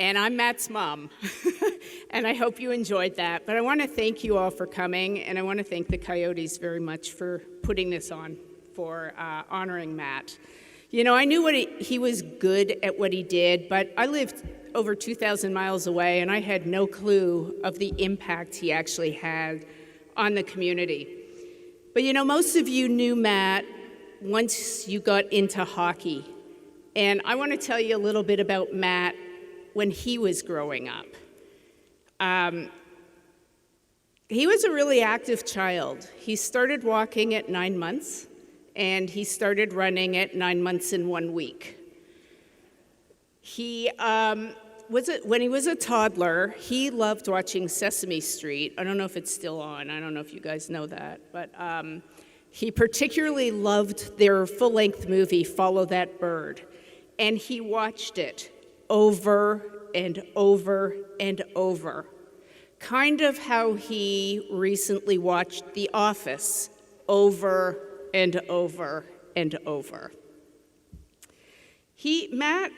And I'm Matt's mom, and I hope you enjoyed that. But I want to thank you all for coming, and I want to thank the Coyotes very much for putting this on, for honoring Matt. You know, I knew he was good at what he did, but I lived over 2,000 miles away, and I had no clue of the impact he actually had on the community. But you know, most of you knew Matt once you got into hockey. And I want to tell you a little bit about Matt when he was growing up. He was a really active child. He started walking at 9 months, and he started running at 9 months and 1 week. When he was a toddler, he loved watching Sesame Street. I don't know if it's still on. I don't know if you guys know that. But he particularly loved their full-length movie, Follow That Bird. And he watched it over and over and over. Kind of how he recently watched The Office over and over and over. Matt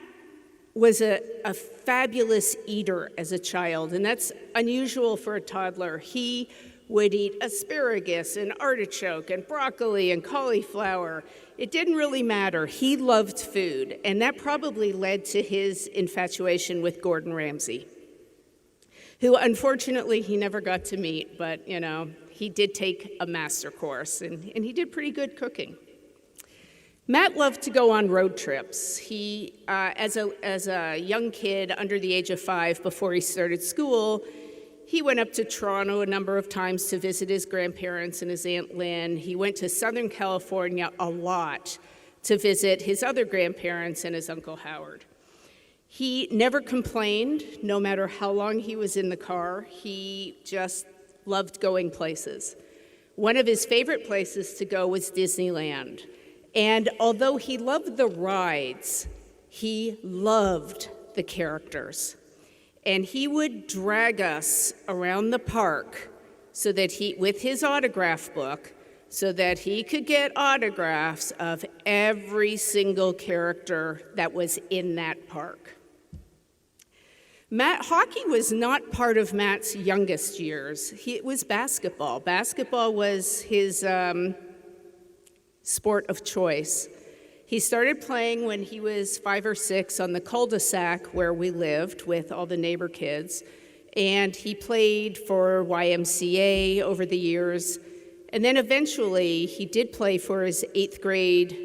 was a fabulous eater as a child, and that's unusual for a toddler. He would eat asparagus and artichoke and broccoli and cauliflower. It didn't really matter. He loved food, and that probably led to his infatuation with Gordon Ramsay, who unfortunately he never got to meet, but you know, he did take a master course, and he did pretty good cooking. Matt loved to go on road trips. He, as a young kid under the age of 5, before he started school, he went up to Toronto a number of times to visit his grandparents and his Aunt Lynn. He went to Southern California a lot to visit his other grandparents and his Uncle Howard. He never complained, no matter how long he was in the car. He just loved going places. One of his favorite places to go was Disneyland. And although he loved the rides, he loved the characters. And he would drag us around the park so that with his autograph book, so that he could get autographs of every single character that was in that park. Hockey was not part of Matt's youngest years. It was basketball. Basketball was his sport of choice. He started playing when he was 5 or 6 on the cul-de-sac where we lived with all the neighbor kids. And he played for YMCA over the years. And then eventually he did play for his 8th grade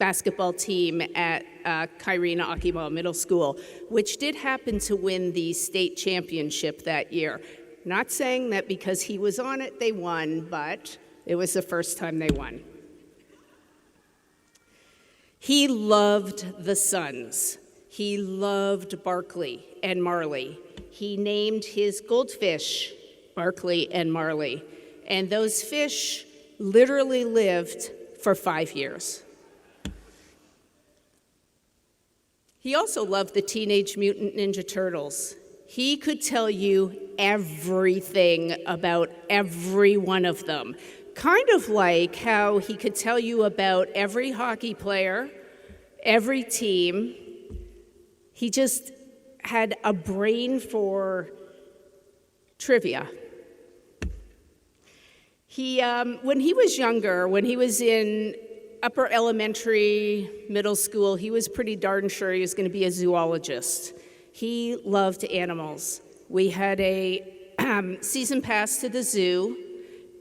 basketball team at Kairina Akimau Middle School, which did happen to win the state championship that year. Not saying that because he was on it, they won, but it was the first time they won. He loved the Suns. He loved Barkley and Marley. He named his goldfish Barkley and Marley. And those fish literally lived for 5 years. He also loved the Teenage Mutant Ninja Turtles. He could tell you everything about every one of them. Kind of like how he could tell you about every hockey player, every team. He just had a brain for trivia. When he was younger, when he was in upper elementary, middle school, he was pretty darn sure he was going to be a zoologist. He loved animals. We had a season pass to the zoo,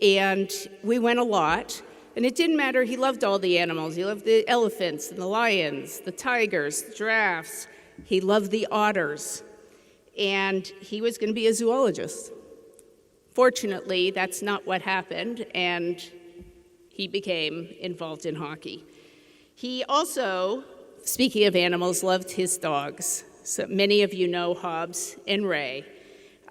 and we went a lot, and it didn't matter. He loved all the animals. He loved the elephants and the lions, the tigers, the giraffes. He loved the otters, and he was going to be a zoologist. Fortunately, that's not what happened, and he became involved in hockey. He also, speaking of animals, loved his dogs. So many of you know Hobbs and Ray.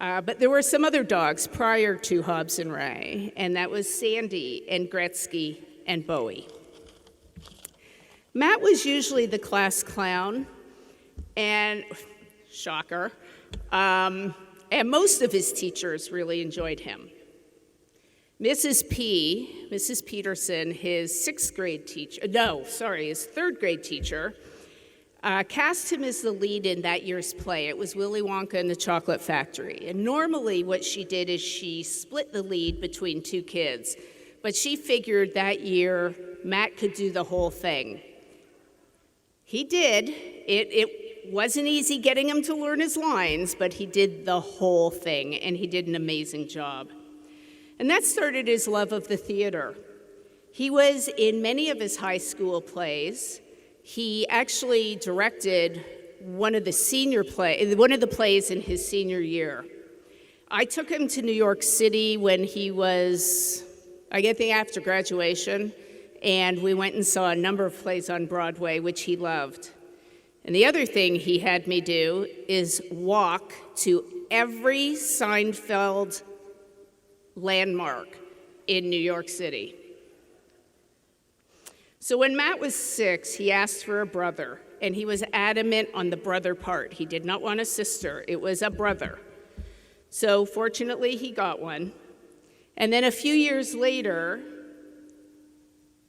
But there were some other dogs prior to Hobbs and Ray, and that was Sandy and Gretzky and Bowie. Matt was usually the class clown, and shocker, and most of his teachers really enjoyed him. Mrs. Peterson, his 6th grade teacher, his 3rd grade teacher, cast him as the lead in that year's play. It was Willy Wonka and the Chocolate Factory. And normally what she did is she split the lead between two kids. But she figured that year Matt could do the whole thing. He did. It wasn't easy getting him to learn his lines, but he did the whole thing, and he did an amazing job. And that started his love of the theater. He was in many of his high school plays. He actually directed one of the plays in his senior year. I took him to New York City when he was, I think after graduation, and we went and saw a number of plays on Broadway, which he loved. And the other thing he had me do is walk to every Seinfeld landmark in New York City. So when Matt was 6, he asked for a brother, and he was adamant on the brother part. He did not want a sister, it was a brother. So fortunately, he got one. And then a few years later,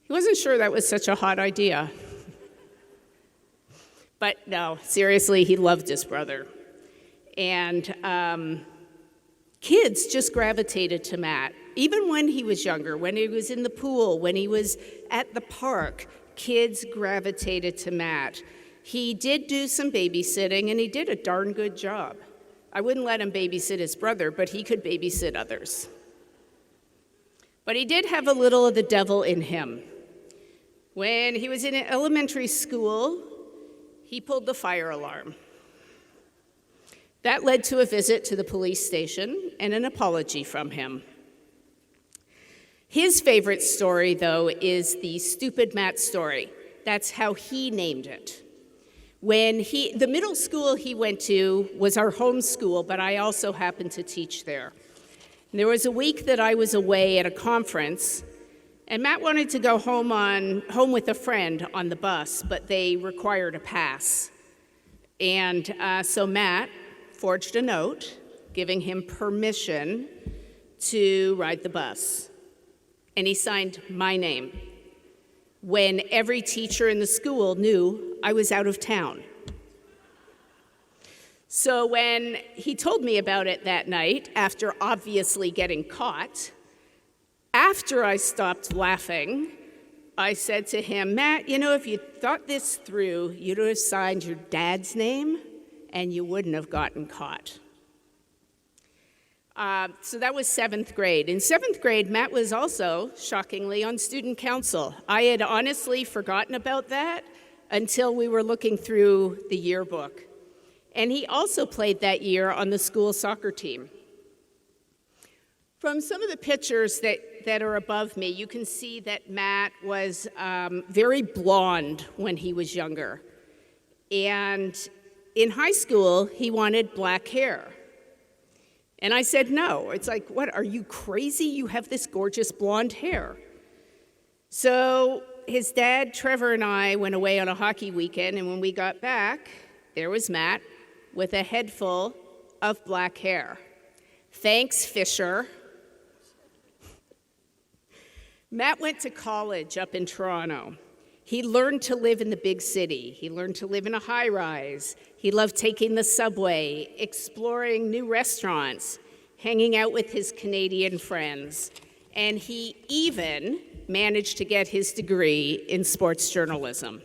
he wasn't sure that was such a hot idea. But no, seriously, he loved his brother. And kids just gravitated to Matt. Even when he was younger, when he was in the pool, when he was at the park, kids gravitated to Matt. He did do some babysitting, and he did a darn good job. I wouldn't let him babysit his brother, but he could babysit others. But he did have a little of the devil in him. When he was in elementary school, he pulled the fire alarm. That led to a visit to the police station and an apology from him. His favorite story, though, is the Stupid Matt story. That's how he named it. The middle school he went to was our home school, but I also happened to teach there. And there was a week that I was away at a conference, and Matt wanted to go home with a friend on the bus, but they required a pass. And so Matt forged a note giving him permission to ride the bus. And he signed my name when every teacher in the school knew I was out of town. So when he told me about it that night, after obviously getting caught, after I stopped laughing, I said to him, Matt, if you thought this through, you'd have signed your dad's name and you wouldn't have gotten caught. So that was 7th grade. In 7th grade, Matt was also, shockingly, on student council. I had honestly forgotten about that until we were looking through the yearbook. And he also played that year on the school soccer team. From some of the pictures that are above me, you can see that Matt was very blonde when he was younger. And in high school, he wanted black hair. And I said, no. It's like, what, are you crazy? You have this gorgeous blonde hair. So his dad, Trevor, and I went away on a hockey weekend, and when we got back, there was Matt with a head full of black hair. Thanks, Fisher. Matt went to college up in Toronto. He learned to live in the big city. He learned to live in a high-rise. He loved taking the subway, exploring new restaurants, hanging out with his Canadian friends. And he even managed to get his degree in sports journalism.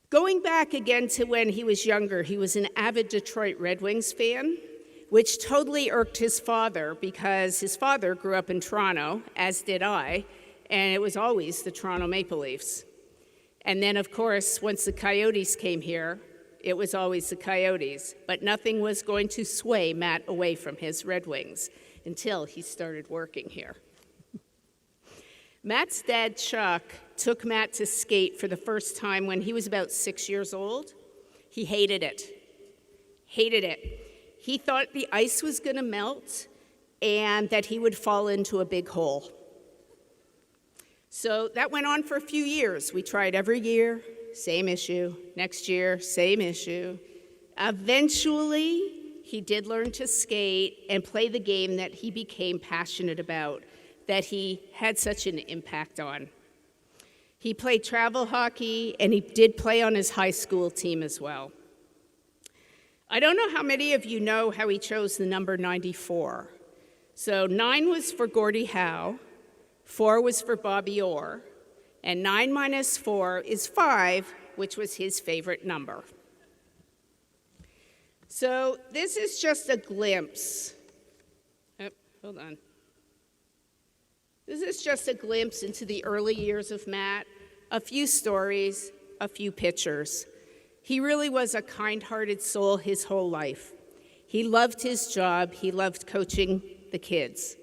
Going back again to when he was younger, he was an avid Detroit Red Wings fan, which totally irked his father because his father grew up in Toronto, as did I, and it was always the Toronto Maple Leafs. And then, of course, once the Coyotes came here, it was always the Coyotes. But nothing was going to sway Matt away from his Red Wings until he started working here. Matt's dad, Chuck, took Matt to skate for the first time when he was about 6 years old. He hated it. He thought the ice was going to melt and that he would fall into a big hole. So that went on for a few years. We tried every year, same issue. Next year, same issue. Eventually, he did learn to skate and play the game that he became passionate about, that he had such an impact on. He played travel hockey, and he did play on his high school team as well. I don't know how many of you know how he chose the number 94. So 9 was for Gordie Howe, 4 was for Bobby Orr, and 9 minus 4 is 5, which was his favorite number. So this is just a glimpse. Oh, hold on. This is just a glimpse into the early years of Matt, a few stories, a few pictures. He really was a kind-hearted soul his whole life. He loved his job. He loved coaching the kids.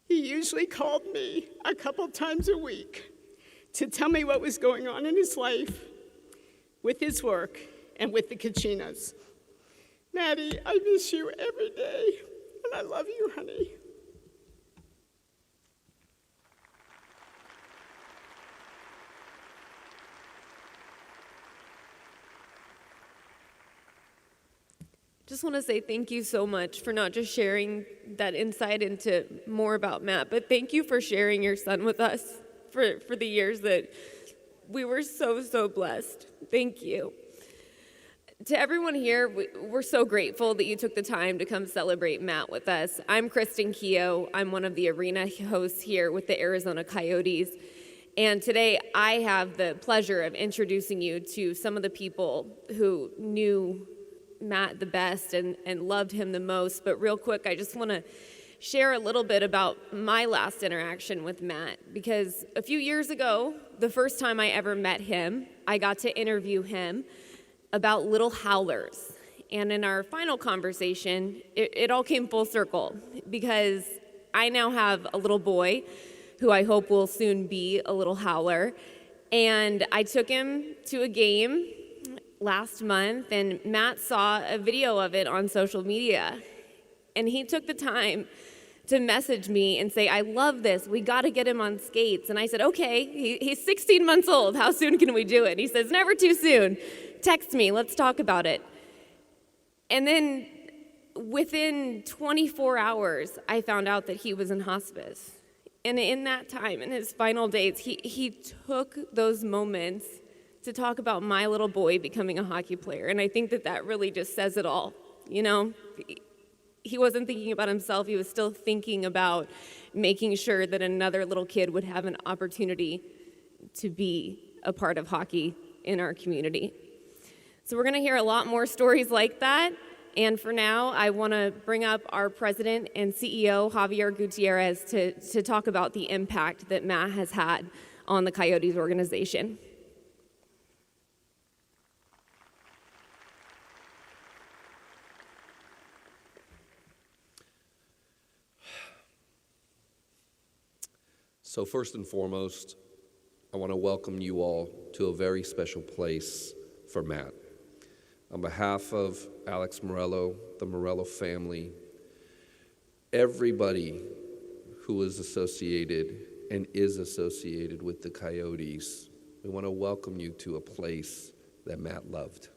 He usually called me a couple times a week to tell me what was going on in his life, with his work, and with the Kachinas. Maddie, I miss you every day, and I love you, honey. Just want to say thank you so much for not just sharing that insight into more about Matt, but thank you for sharing your son with us for the years that we were so blessed. Thank you. To everyone here, we're so grateful that you took the time to come celebrate Matt with us. I'm Kristen Keogh. I'm one of the arena hosts here with the Arizona Coyotes. And today I have the pleasure of introducing you to some of the people who knew Matt the best and loved him the most. But real quick, I just want to share a little bit about my last interaction with Matt, because a few years ago, the first time I ever met him, I got to interview him about little howlers. And in our final conversation, it all came full circle, because I now have a little boy who I hope will soon be a little howler. And I took him to a game last month, and Matt saw a video of it on social media. And he took the time to message me and say, I love this. We got to get him on skates. And I said, okay, he's 16 months old. How soon can we do it? And he says, never too soon. Text me. Let's talk about it. And then within 24 hours, I found out that he was in hospice. And in that time, in his final days, he took those moments to talk about my little boy becoming a hockey player. And I think that really just says it all. You know, he wasn't thinking about himself. He was still thinking about making sure that another little kid would have an opportunity to be a part of hockey in our community. So we're going to hear a lot more stories like that. And for now, I want to bring up our president and CEO, Xavier Gutierrez, to talk about the impact that Matt has had on the Coyotes organization. So first and foremost, I want to welcome you all to a very special place for Matt. On behalf of Alex Morello, the Morello family, everybody who is associated and is associated with the Coyotes, we want to welcome you to a place that Matt loved.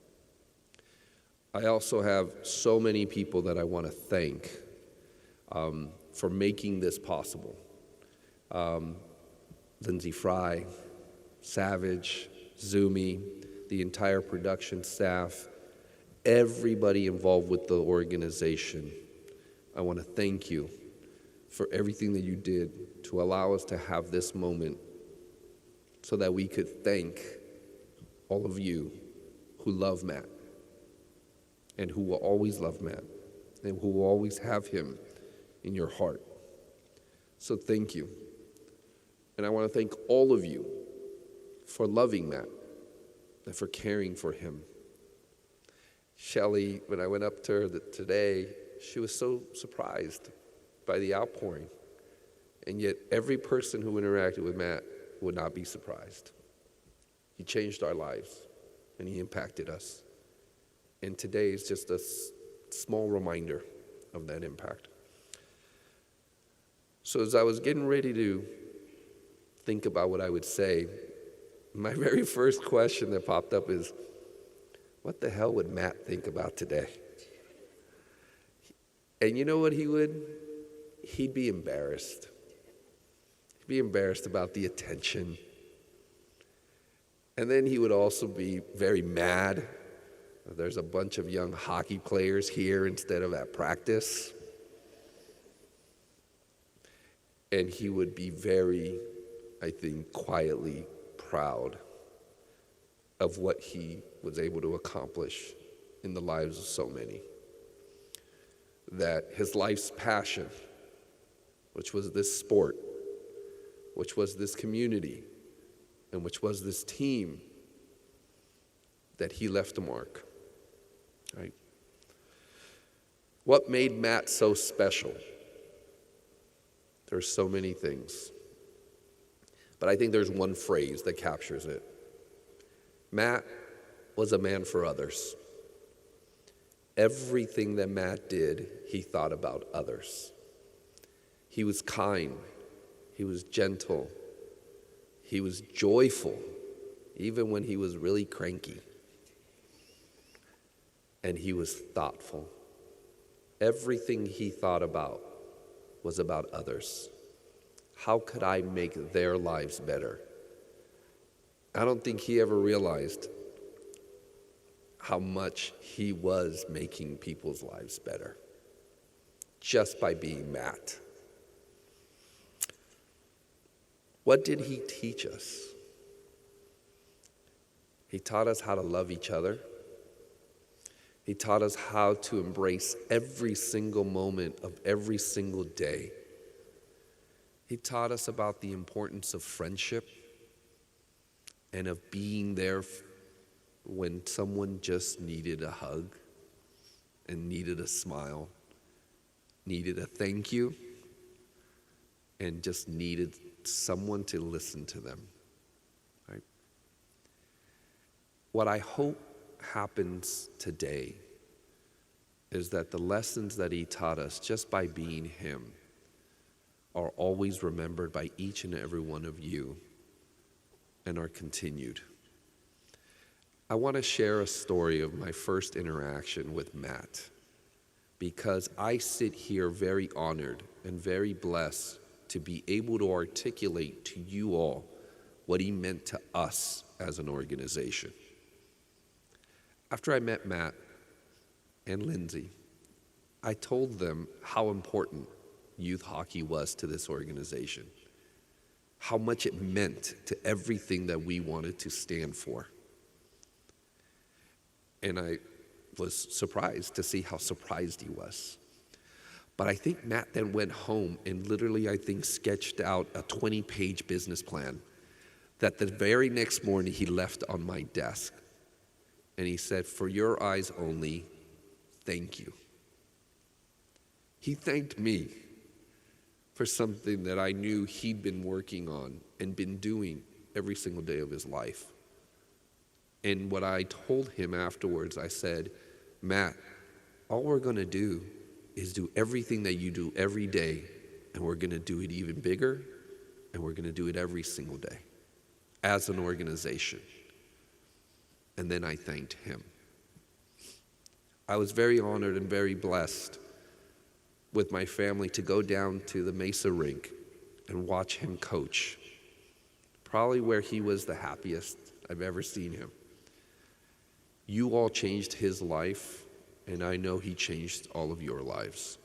I also have so many people that I want to thank for making this possible. Lyndsey Fry, Savage, Zumi, the entire production staff, everybody involved with the organization. I want to thank you for everything that you did to allow us to have this moment so that we could thank all of you who love Matt and who will always love Matt and who will always have him in your heart. So thank you. And I want to thank all of you for loving Matt and for caring for him. Shelley, when I went up to her today, she was so surprised by the outpouring. And yet every person who interacted with Matt would not be surprised. He changed our lives and he impacted us. And today is just a small reminder of that impact. So as I was getting ready to think about what I would say, my very first question that popped up is, what the hell would Matt think about today? And you know what he would? He'd be embarrassed. He'd be embarrassed about the attention. And then he would also be very mad. There's a bunch of young hockey players here instead of at practice. And he would be very, I think, quietly proud of what he was able to accomplish in the lives of so many. That his life's passion, which was this sport, which was this community, and which was this team, that he left a mark. Right? What made Matt so special? There's so many things. But I think there's one phrase that captures it. Matt was a man for others. Everything that Matt did, he thought about others. He was kind. He was gentle. He was joyful, even when he was really cranky. And he was thoughtful. Everything he thought about was about others. How could I make their lives better? I don't think he ever realized how much he was making people's lives better just by being Matt. What did he teach us? He taught us how to love each other. He taught us how to embrace every single moment of every single day. He taught us about the importance of friendship and of being there when someone just needed a hug and needed a smile, needed a thank you, and just needed someone to listen to them. Right? What I hope happens today is that the lessons that he taught us just by being him are always remembered by each and every one of you and are continued. I want to share a story of my first interaction with Matt because I sit here very honored and very blessed to be able to articulate to you all what he meant to us as an organization. After I met Matt and Lyndsey, I told them how important youth hockey was to this organization, how much it meant to everything that we wanted to stand for. And I was surprised to see how surprised he was. But I think Matt then went home and literally, I think, sketched out a 20-page business plan that the very next morning he left on my desk. And he said, "For your eyes only, thank you." He thanked me for something that I knew he'd been working on and been doing every single day of his life. And what I told him afterwards, I said, "Matt, all we're going to do is do everything that you do every day, and we're going to do it even bigger, and we're going to do it every single day as an organization." And then I thanked him. I was very honored and very blessed with my family to go down to the Mesa rink and watch him coach, probably where he was the happiest I've ever seen him. You all changed his life, and I know he changed all of your lives.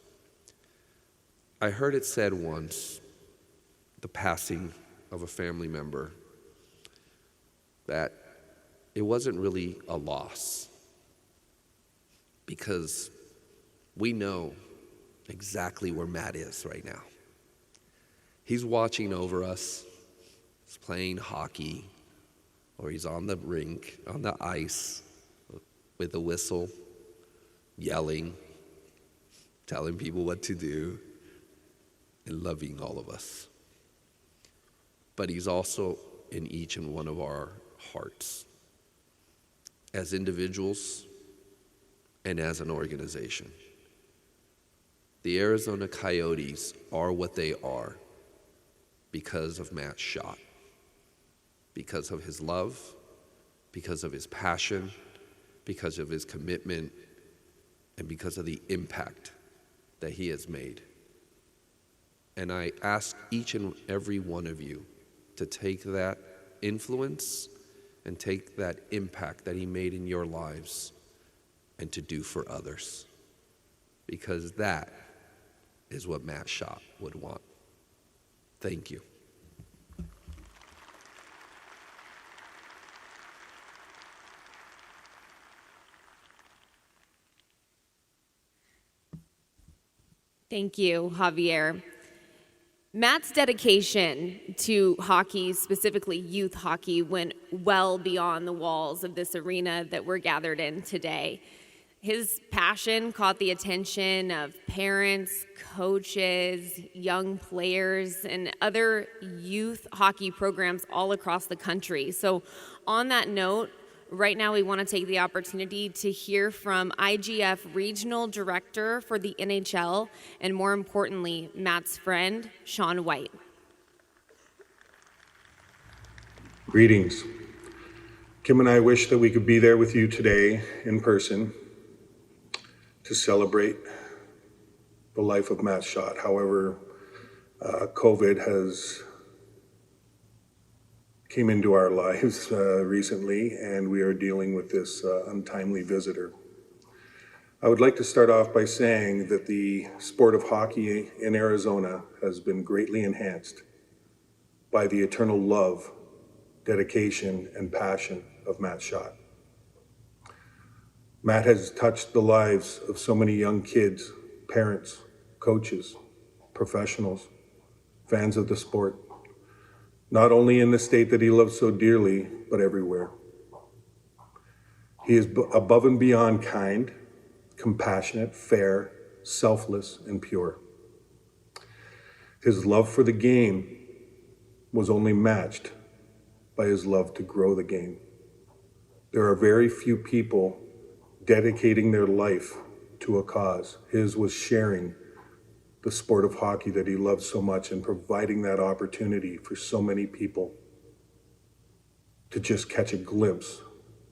I heard it said once, the passing of a family member, that it wasn't really a loss because we know exactly where Matt is right now. He's watching over us. He's playing hockey, or he's on the rink, on the ice, with a whistle, yelling, telling people what to do, and loving all of us. But he's also in each and one of our hearts, as individuals and as an organization. The Arizona Coyotes are what they are because of Matt Shott, because of his love, because of his passion, because of his commitment, and because of the impact that he has made. And I ask each and every one of you to take that influence and take that impact that he made in your lives and to do for others. Because that is what Matt Shott would want. Thank you. Thank you, Xavier. Matt's dedication to hockey, specifically youth hockey, went well beyond the walls of this arena that we're gathered in today. His passion caught the attention of parents, coaches, young players, and other youth hockey programs all across the country. So on that note, right now we want to take the opportunity to hear from IGF Regional Director for the NHL, and more importantly, Matt's friend, Sean Whyte. Greetings. Kim and I wish that we could be there with you today in person to celebrate the life of Matt Shott. However, COVID has came into our lives recently, and we are dealing with this untimely visitor. I would like to start off by saying that the sport of hockey in Arizona has been greatly enhanced by the eternal love, dedication, and passion of Matt Shott. Matt has touched the lives of so many young kids, parents, coaches, professionals, fans of the sport, not only in the state that he loves so dearly, but everywhere. He is above and beyond kind, compassionate, fair, selfless, and pure. His love for the game was only matched by his love to grow the game. There are very few people dedicating their life to a cause. His was sharing the sport of hockey that he loved so much and providing that opportunity for so many people to just catch a glimpse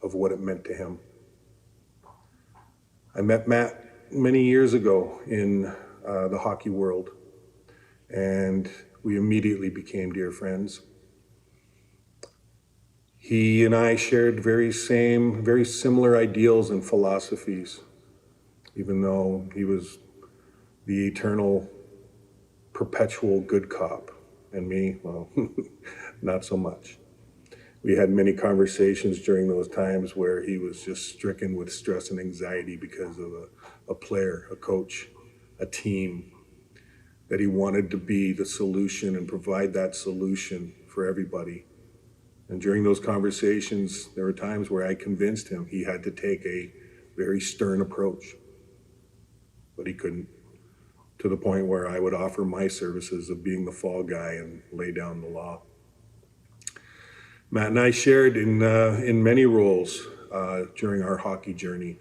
of what it meant to him. I met Matt many years ago in the hockey world, and we immediately became dear friends. He and I shared very similar ideals and philosophies, even though he was the eternal, perpetual good cop, and me, well, not so much. We had many conversations during those times where he was just stricken with stress and anxiety because of a player, a coach, a team, that he wanted to be the solution and provide that solution for everybody. And during those conversations, there were times where I convinced him he had to take a very stern approach, but he couldn't, to the point where I would offer my services of being the fall guy and lay down the law. Matt and I shared in many roles during our hockey journey.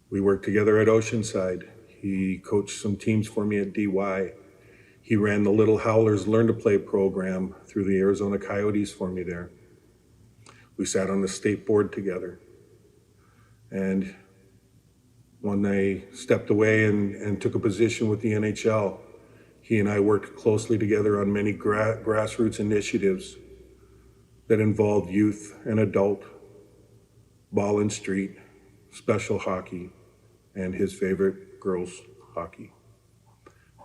We worked together at Oceanside. He coached some teams for me at DY. He ran the Little Howlers Learn to Play program through the Arizona Coyotes for me there. We sat on the state board together. And when I stepped away and took a position with the NHL, he and I worked closely together on many grassroots initiatives that involved youth and adult, ball and street, special hockey, and his favorite, girls hockey.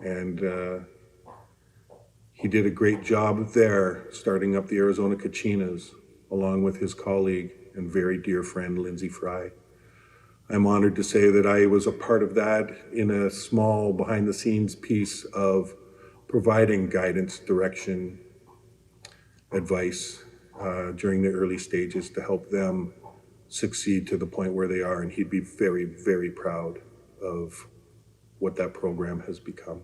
And he did a great job there, starting up the Arizona Kachinas, along with his colleague and very dear friend, Lyndsey. I'm honored to say that I was a part of that in a small behind-the-scenes piece of providing guidance, direction, advice during the early stages to help them succeed to the point where they are. And he'd be very, very proud of what that program has become.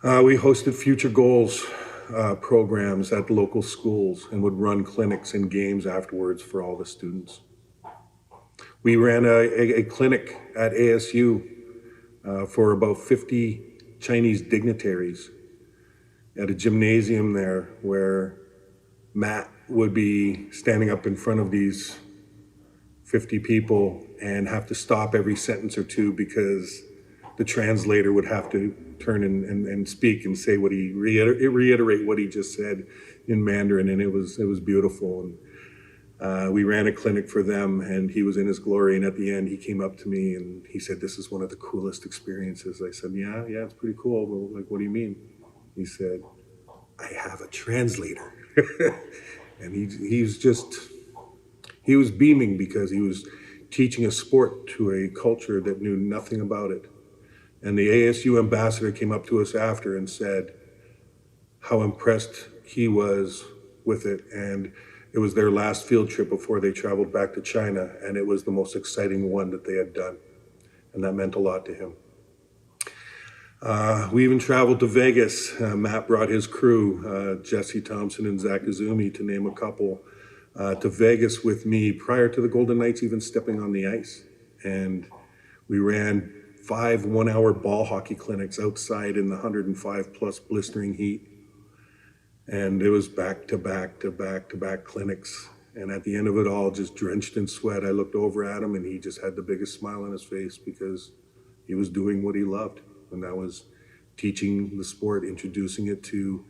We hosted Future Goals programs at local schools and would run clinics and games afterwards for all the students. We ran a clinic at ASU for about 50 Chinese dignitaries at a gymnasium there, where Matt would be standing up in front of these 50 people and have to stop every sentence or two because the translator would have to turn and speak and say what he reiterate what he just said in Mandarin, and it was beautiful. And we ran a clinic for them, and he was in his glory. And at the end, he came up to me and he said, "This is one of the coolest experiences." I said, "Yeah, it's pretty cool." Well, like, what do you mean? He said, "I have a translator." And he was beaming because he was teaching a sport to a culture that knew nothing about it. And the ASU ambassador came up to us after and said how impressed he was with it. And it was their last field trip before they traveled back to China, and it was the most exciting one that they had done. And that meant a lot to him. We even traveled to Vegas. Matt brought his crew, Jesse Thompson and Zach Izumi, to name a couple, to Vegas with me prior to the Golden Knights even stepping on the ice. And we ran 5 one-hour ball hockey clinics outside in the 105 plus blistering heat. And it was back to back to back to back clinics. And at the end of it all, just drenched in sweat, I looked over at him and he just had the biggest smile on his face because he was doing what he loved. And that was teaching the sport, introducing it to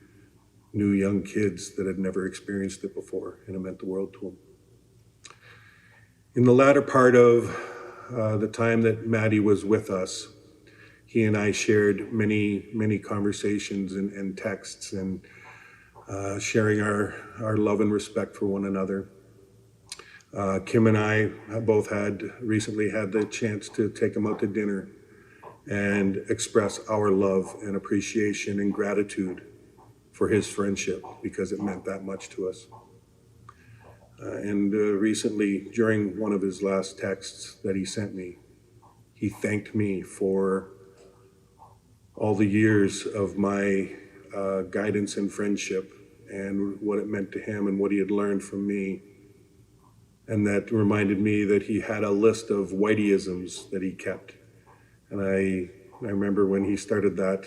new young kids that had never experienced it before, and it meant the world to them. In the latter part of the time that Maddie was with us, he and I shared many conversations and texts and sharing our love and respect for one another. Kim and I both recently had the chance to take him out to dinner and express our love and appreciation and gratitude for his friendship because it meant that much to us. And recently, during one of his last texts that he sent me, he thanked me for all the years of my guidance and friendship and what it meant to him and what he had learned from me. And that reminded me that he had a list of Whiteyisms that he kept. And I remember when he started that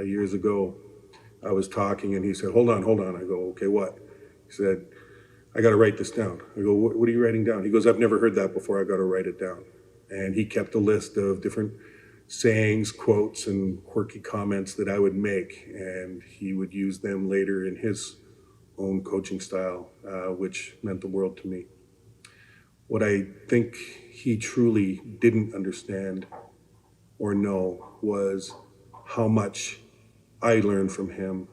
years ago, I was talking and he said, hold on. I go, okay, what? He said, I got to write this down. I go, what are you writing down? He goes, I've never heard that before. I got to write it down. And he kept a list of different sayings, quotes, and quirky comments that I would make. And he would use them later in his own coaching style, which meant the world to me. What I think he truly didn't understand or know was how much I learned from him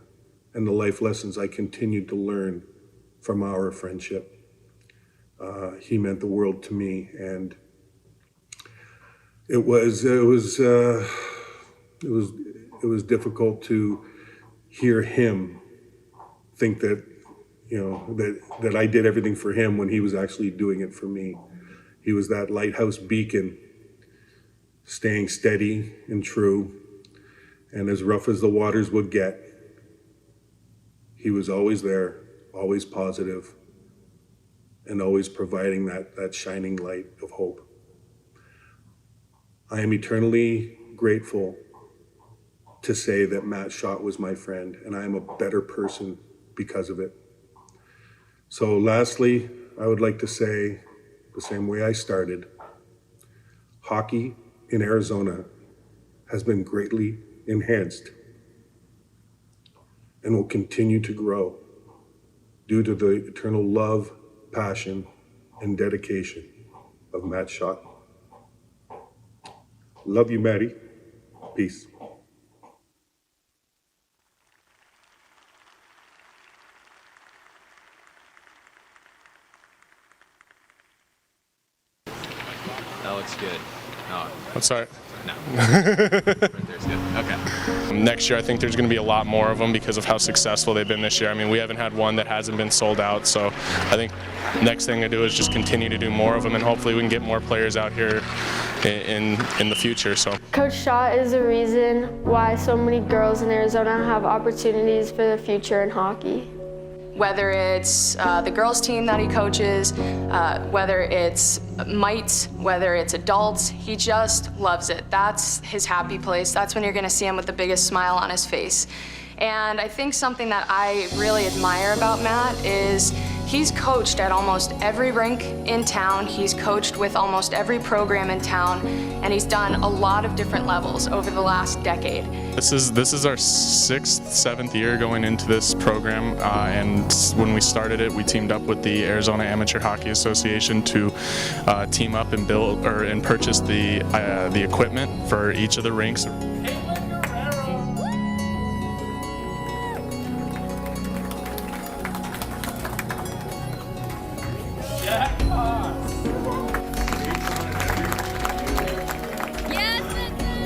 and the life lessons I continued to learn from our friendship. He meant the world to me, and it was difficult to hear him think that, that I did everything for him when he was actually doing it for me. He was that lighthouse beacon, staying steady and true, and as rough as the waters would get, he was always there, always positive, and always providing that shining light of hope. I am eternally grateful to say that Matt Shott was my friend, and I am a better person because of it. So lastly, I would like to say, the same way I started, hockey in Arizona has been greatly enhanced and will continue to grow due to the eternal love, passion, and dedication of Matt Shott. Love you, Maddie. Peace. That looks good. No. I'm sorry. No. Right there's good. Okay. Next year, I think there's going to be a lot more of them because of how successful they've been this year. I mean, we haven't had one that hasn't been sold out, so I think next thing to do is just continue to do more of them, and hopefully we can get more players out here in the future. So Coach Shott is the reason why so many girls in Arizona have opportunities for the future in hockey. Whether it's the girls team that he coaches, whether it's mites, whether it's adults, he just loves it. That's his happy place. That's when you're gonna see him with the biggest smile on his face. And I think something that I really admire about Matt is He's coached at almost every rink in town. He's coached with almost every program in town, and he's done a lot of different levels over the last decade. This is our 6th, 7th year going into this program, and when we started it, we teamed up with the Arizona Amateur Hockey Association to team up and build and purchase the equipment for each of the rinks.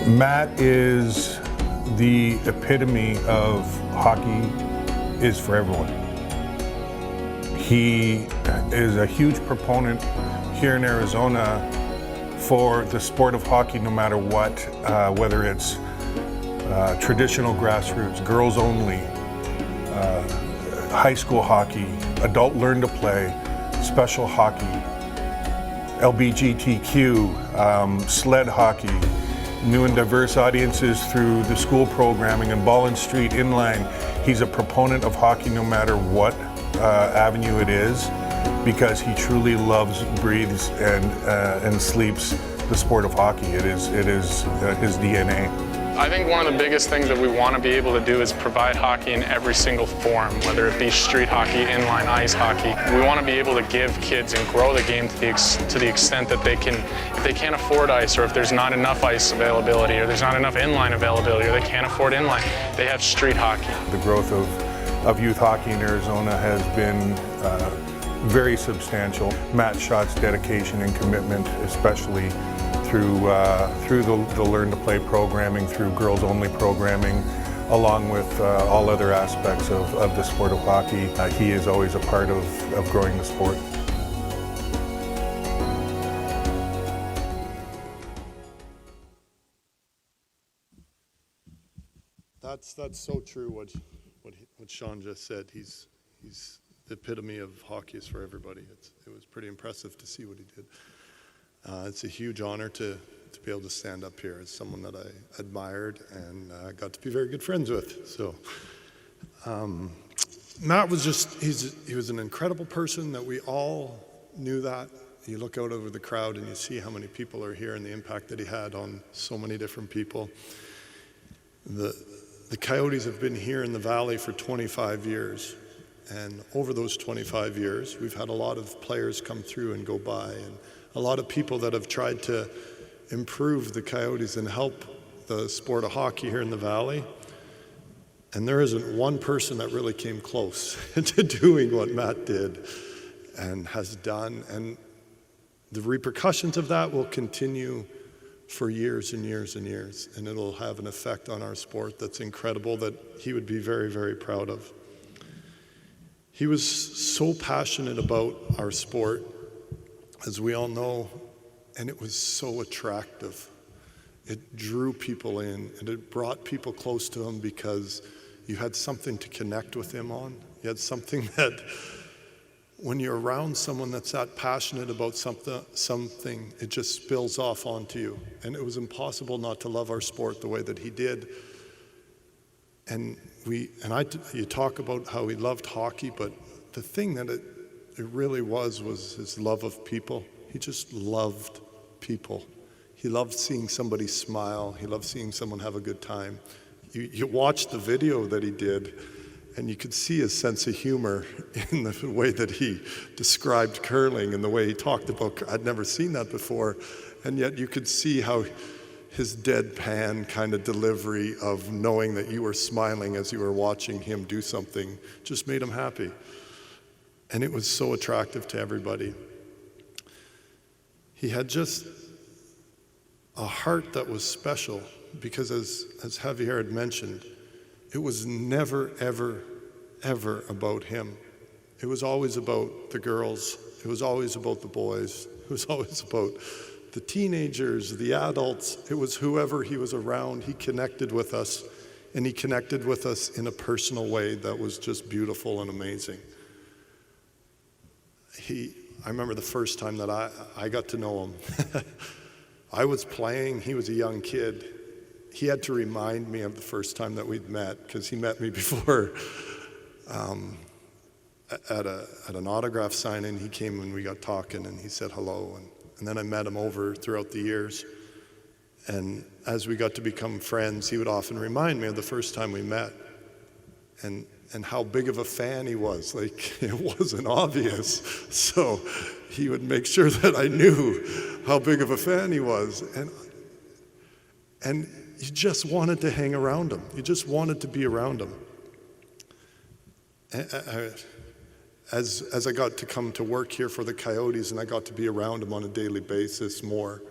Matt is the epitome of hockey is for everyone. He is a huge proponent here in Arizona for the sport of hockey, no matter what, whether it's traditional grassroots, girls only, high school hockey, adult learn to play, special hockey, LGBTQ, sled hockey, new and diverse audiences through the school programming and ball and street inline. He's a proponent of hockey no matter what avenue it is, because he truly loves, breathes, and sleeps the sport of hockey. It is his DNA. I think one of the biggest things that we want to be able to do is provide hockey in every single form, whether it be street hockey, inline ice hockey. We want to be able to give kids and grow the game to the extent that they can, if they can't afford ice, or if there's not enough ice availability, or there's not enough inline availability, or they can't afford inline, they have street hockey. The growth of youth hockey in Arizona has been very substantial. Matt Shott's dedication and commitment, especially through the Learn to Play programming, through girls only programming, along with all other aspects of the sport of hockey. He is always a part of growing the sport. That's so true what Sean just said. He's the epitome of hockey is for everybody. It was pretty impressive to see what he did. It's a huge honor to be able to stand up here as someone that I admired and got to be very good friends with. So Matt was he was an incredible person that we all knew that. You look out over the crowd and you see how many people are here and the impact that he had on so many different people. The Coyotes have been here in the Valley for 25 years. And over those 25 years, we've had a lot of players come through and go by, and a lot of people that have tried to improve the Coyotes and help the sport of hockey here in the Valley. And there isn't one person that really came close to doing what Matt did and has done. And the repercussions of that will continue for years and years and years. And it'll have an effect on our sport that's incredible, that he would be very, very proud of. He was so passionate about our sport, as we all know, and it was so attractive. It drew people in, and it brought people close to him because you had something to connect with him on. You had something that, when you're around someone that's that passionate about something, it just spills off onto you. And it was impossible not to love our sport the way that he did. And you talk about how he loved hockey, but the thing that it really was his love of people. He just loved people. He loved seeing somebody smile. He loved seeing someone have a good time. You watch the video that he did, and you could see his sense of humor in the way that he described curling and the way he talked about. I'd never seen that before, and yet you could see how his deadpan kind of delivery of knowing that you were smiling as you were watching him do something just made him happy. And it was so attractive to everybody. He had just a heart that was special because, as Xavier had mentioned, it was never, ever, ever about him. It was always about the girls. It was always about the boys. It was always about the teenagers, the adults. It was whoever he was around. He connected with us, and he connected with us in a personal way that was just beautiful and amazing. I remember the first time that I got to know him. I was playing, he was a young kid. He had to remind me of the first time that we'd met, because he met me before at an autograph signing. He came and we got talking, and he said hello, and then I met him over throughout the years. And as we got to become friends, he would often remind me of the first time we met, and how big of a fan he was. Like, it wasn't obvious. So he would make sure that I knew how big of a fan he was. And you just wanted to hang around him. You just wanted to be around him. As I got to come to work here for the Coyotes, and I got to be around him on a daily basis more,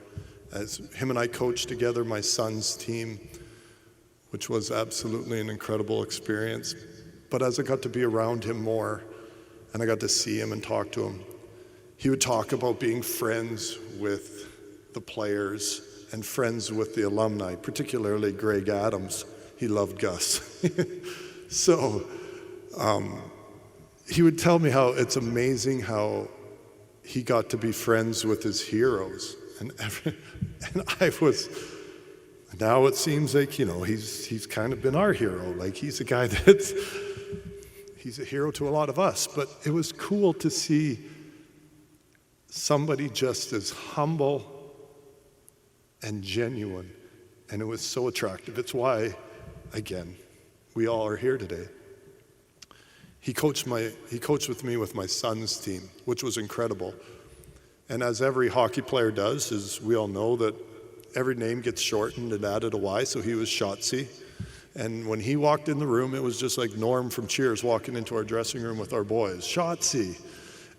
as him and I coached together my son's team, which was absolutely an incredible experience. But as I got to be around him more, and I got to see him and talk to him, he would talk about being friends with the players and friends with the alumni, particularly Greg Adams. He loved Gus. So he would tell me how it's amazing how he got to be friends with his heroes. And I was, now it seems like, you know, he's kind of been our hero. Like, he's a guy he's a hero to a lot of us. But it was cool to see somebody just as humble and genuine. And it was so attractive. It's why, again, we all are here today. He coached with me with my son's team, which was incredible. And as every hockey player does, as we all know, that every name gets shortened and added a Y, so he was Shotzi. And when he walked in the room, it was just like Norm from Cheers walking into our dressing room with our boys, Shotzi.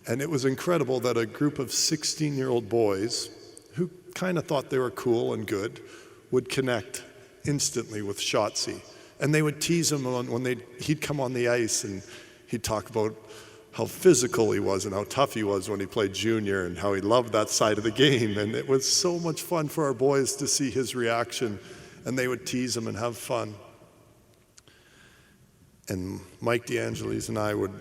And it was incredible that a group of 16-year-old boys who kind of thought they were cool and good would connect instantly with Shotzi. And they would tease him when he'd come on the ice, and he'd talk about how physical he was and how tough he was when he played junior and how he loved that side of the game. And it was so much fun for our boys to see his reaction, and they would tease him and have fun. And Mike DeAngelis and I would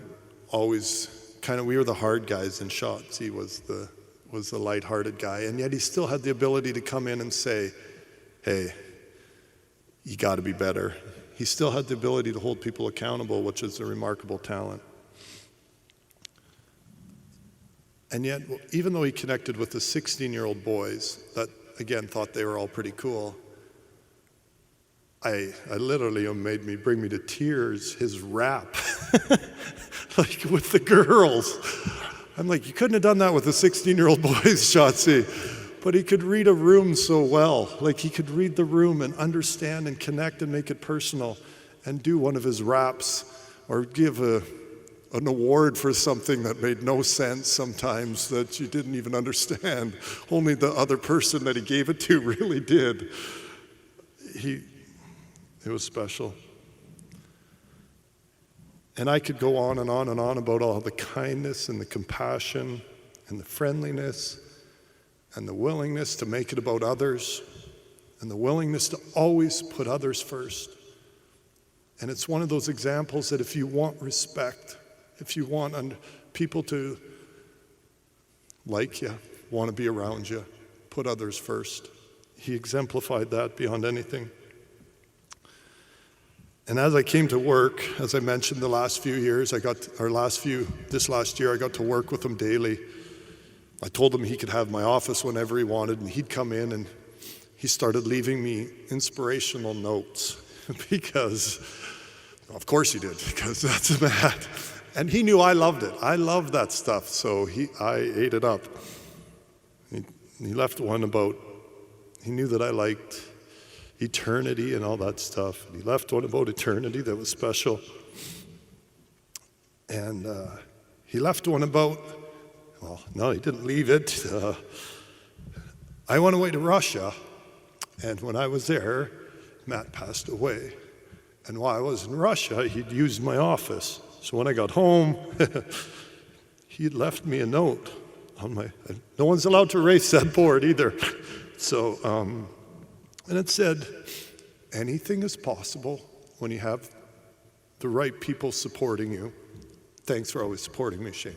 always we were the hard guys in Shott. He was the lighthearted guy, and yet he still had the ability to come in and say, hey, you got to be better. He still had the ability to hold people accountable, which is a remarkable talent. And yet, even though he connected with the 16-year-old boys that, again, thought they were all pretty cool, I literally bring me to tears, his rap, like with the girls. I'm like, you couldn't have done that with the 16-year-old boys, Shotzi. But he could read a room so well. Like, he could read the room and understand and connect and make it personal and do one of his raps or give an award for something that made no sense sometimes, that you didn't even understand. Only the other person that he gave it to really did. It was special. And I could go on and on and on about all the kindness and the compassion and the friendliness and the willingness to make it about others and the willingness to always put others first. And it's one of those examples that if you want respect, if you want people to like you, want to be around you, put others first. He exemplified that beyond anything. And as I came to work, as I mentioned, this last year, I got to work with him daily. I told him he could have my office whenever he wanted, and he'd come in and he started leaving me inspirational notes because, of course he did, because that's a man. And he knew I loved it. I loved that stuff, so I ate it up. He left one about, he knew that I liked eternity and all that stuff. And he left one about eternity that was special. And he left one about, well, no, he didn't leave it. I went away to Russia, and when I was there, Matt passed away. And while I was in Russia, he'd used my office. So when I got home, he'd left me a note on no one's allowed to erase that board either. So, and it said, anything is possible when you have the right people supporting you. Thanks for always supporting me, Shane.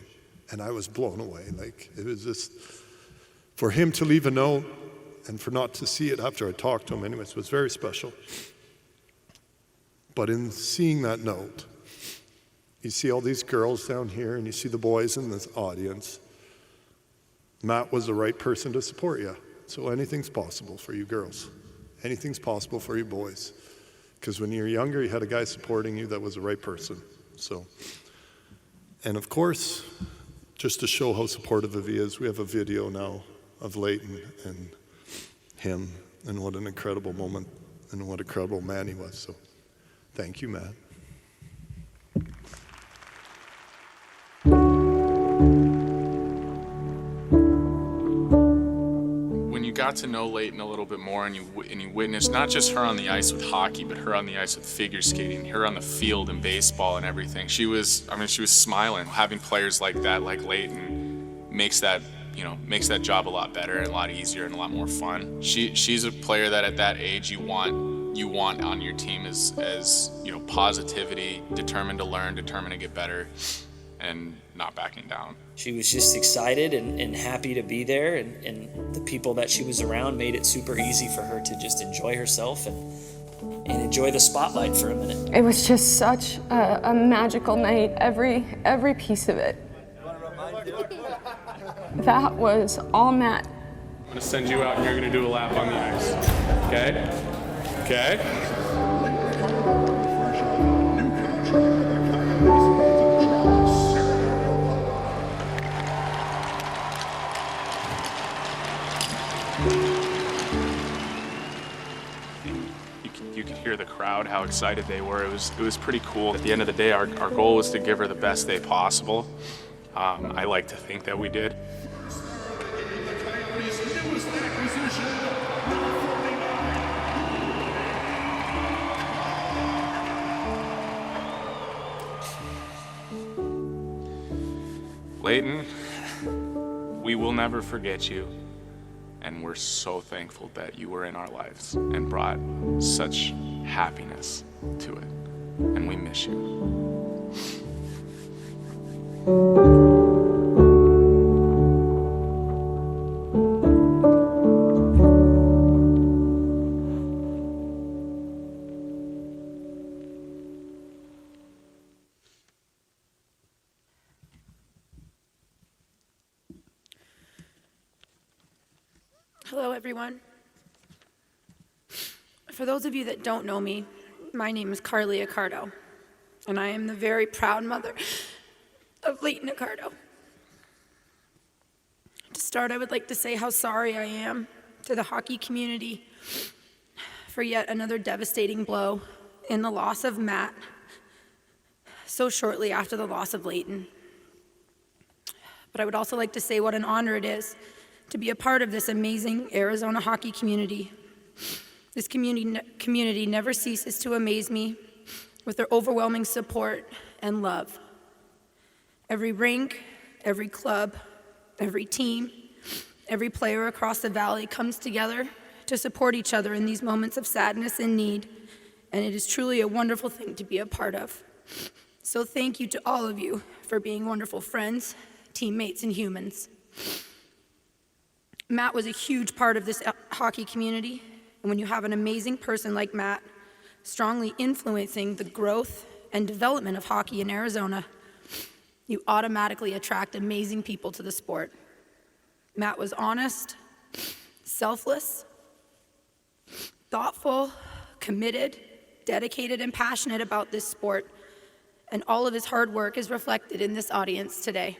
And I was blown away. Like, it was just, for him to leave a note and for not to see it after I talked to him, anyways, it was very special. But in seeing that note, You see all these girls down here and you see the boys in this audience. Matt was the right person to support you. So anything's possible for you girls. Anything's possible for you boys. Because when you were younger, you had a guy supporting you that was the right person. So, and of course, just to show how supportive of he is, we have a video now of Leighton and him, and what an incredible moment and what an incredible man he was. So thank you, Matt. When you got to know Leighton a little bit more and you witnessed not just her on the ice with hockey, but her on the ice with figure skating, her on the field and baseball and everything, she was smiling. Having players like that, like Leighton, makes that job a lot better and a lot easier and a lot more fun. She's a player that at that age you want on your team as positivity, determined to learn, determined to get better, and not backing down. She was just excited and happy to be there, and the people that she was around made it super easy for her to just enjoy herself and enjoy the spotlight for a minute. It was just such a magical night, every piece of it. That was all Matt. I'm going to send you out and you're going to do a lap on the ice. Okay? Okay? You could hear the crowd, how excited they were. It was pretty cool. At the end of the day, our goal was to give her the best day possible. I like to think that we did. Leighton, we will never forget you, and we're so thankful that you were in our lives and brought such happiness to it, and we miss you. Hello, everyone. For those of you that don't know me, my name is Carly Accardo, and I am the very proud mother of Leighton Accardo. To start, I would like to say how sorry I am to the hockey community for yet another devastating blow in the loss of Matt so shortly after the loss of Leighton. But I would also like to say what an honor it is to be a part of this amazing Arizona hockey community. This community never ceases to amaze me with their overwhelming support and love. Every rink, every club, every team, every player across the valley comes together to support each other in these moments of sadness and need, and it is truly a wonderful thing to be a part of. So thank you to all of you for being wonderful friends, teammates, and humans. Matt was a huge part of this hockey community, and when you have an amazing person like Matt strongly influencing the growth and development of hockey in Arizona, you automatically attract amazing people to the sport. Matt was honest, selfless, thoughtful, committed, dedicated, and passionate about this sport, and all of his hard work is reflected in this audience today.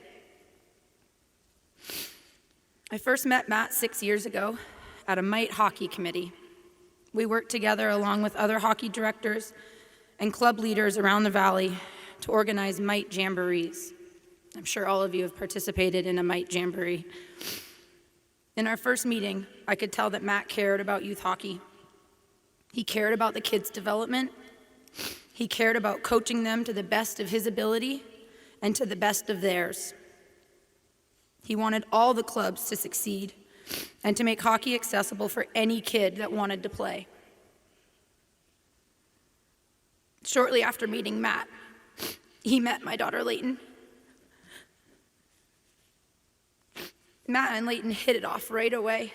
I first met Matt 6 years ago at a Whyte hockey committee. We worked together along with other hockey directors and club leaders around the valley to organize Whyte jamborees. I'm sure all of you have participated in a Whyte jamboree. In our first meeting, I could tell that Matt cared about youth hockey. He cared about the kids' development. He cared about coaching them to the best of his ability and to the best of theirs. He wanted all the clubs to succeed and to make hockey accessible for any kid that wanted to play. Shortly after meeting Matt, he met my daughter Leighton. Matt and Leighton hit it off right away.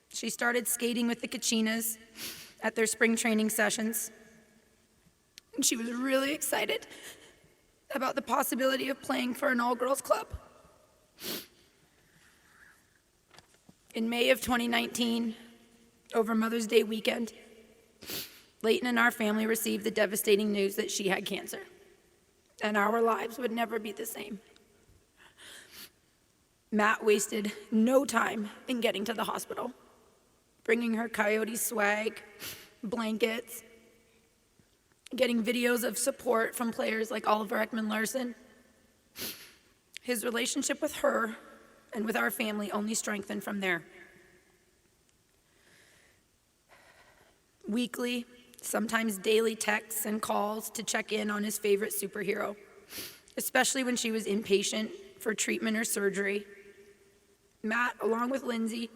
She started skating with the Kachinas at their spring training sessions, and she was really excited about the possibility of playing for an all-girls club. In May of 2019, over Mother's Day weekend, Leighton and our family received the devastating news that she had cancer, and our lives would never be the same. Matt wasted no time in getting to the hospital, bringing her Coyotes swag, blankets, getting videos of support from players like Oliver Ekman-Larsson. His relationship with her and with our family only strengthened from there. Weekly, sometimes daily texts and calls to check in on his favorite superhero, especially when she was inpatient for treatment or surgery. Matt, along with Lyndsey,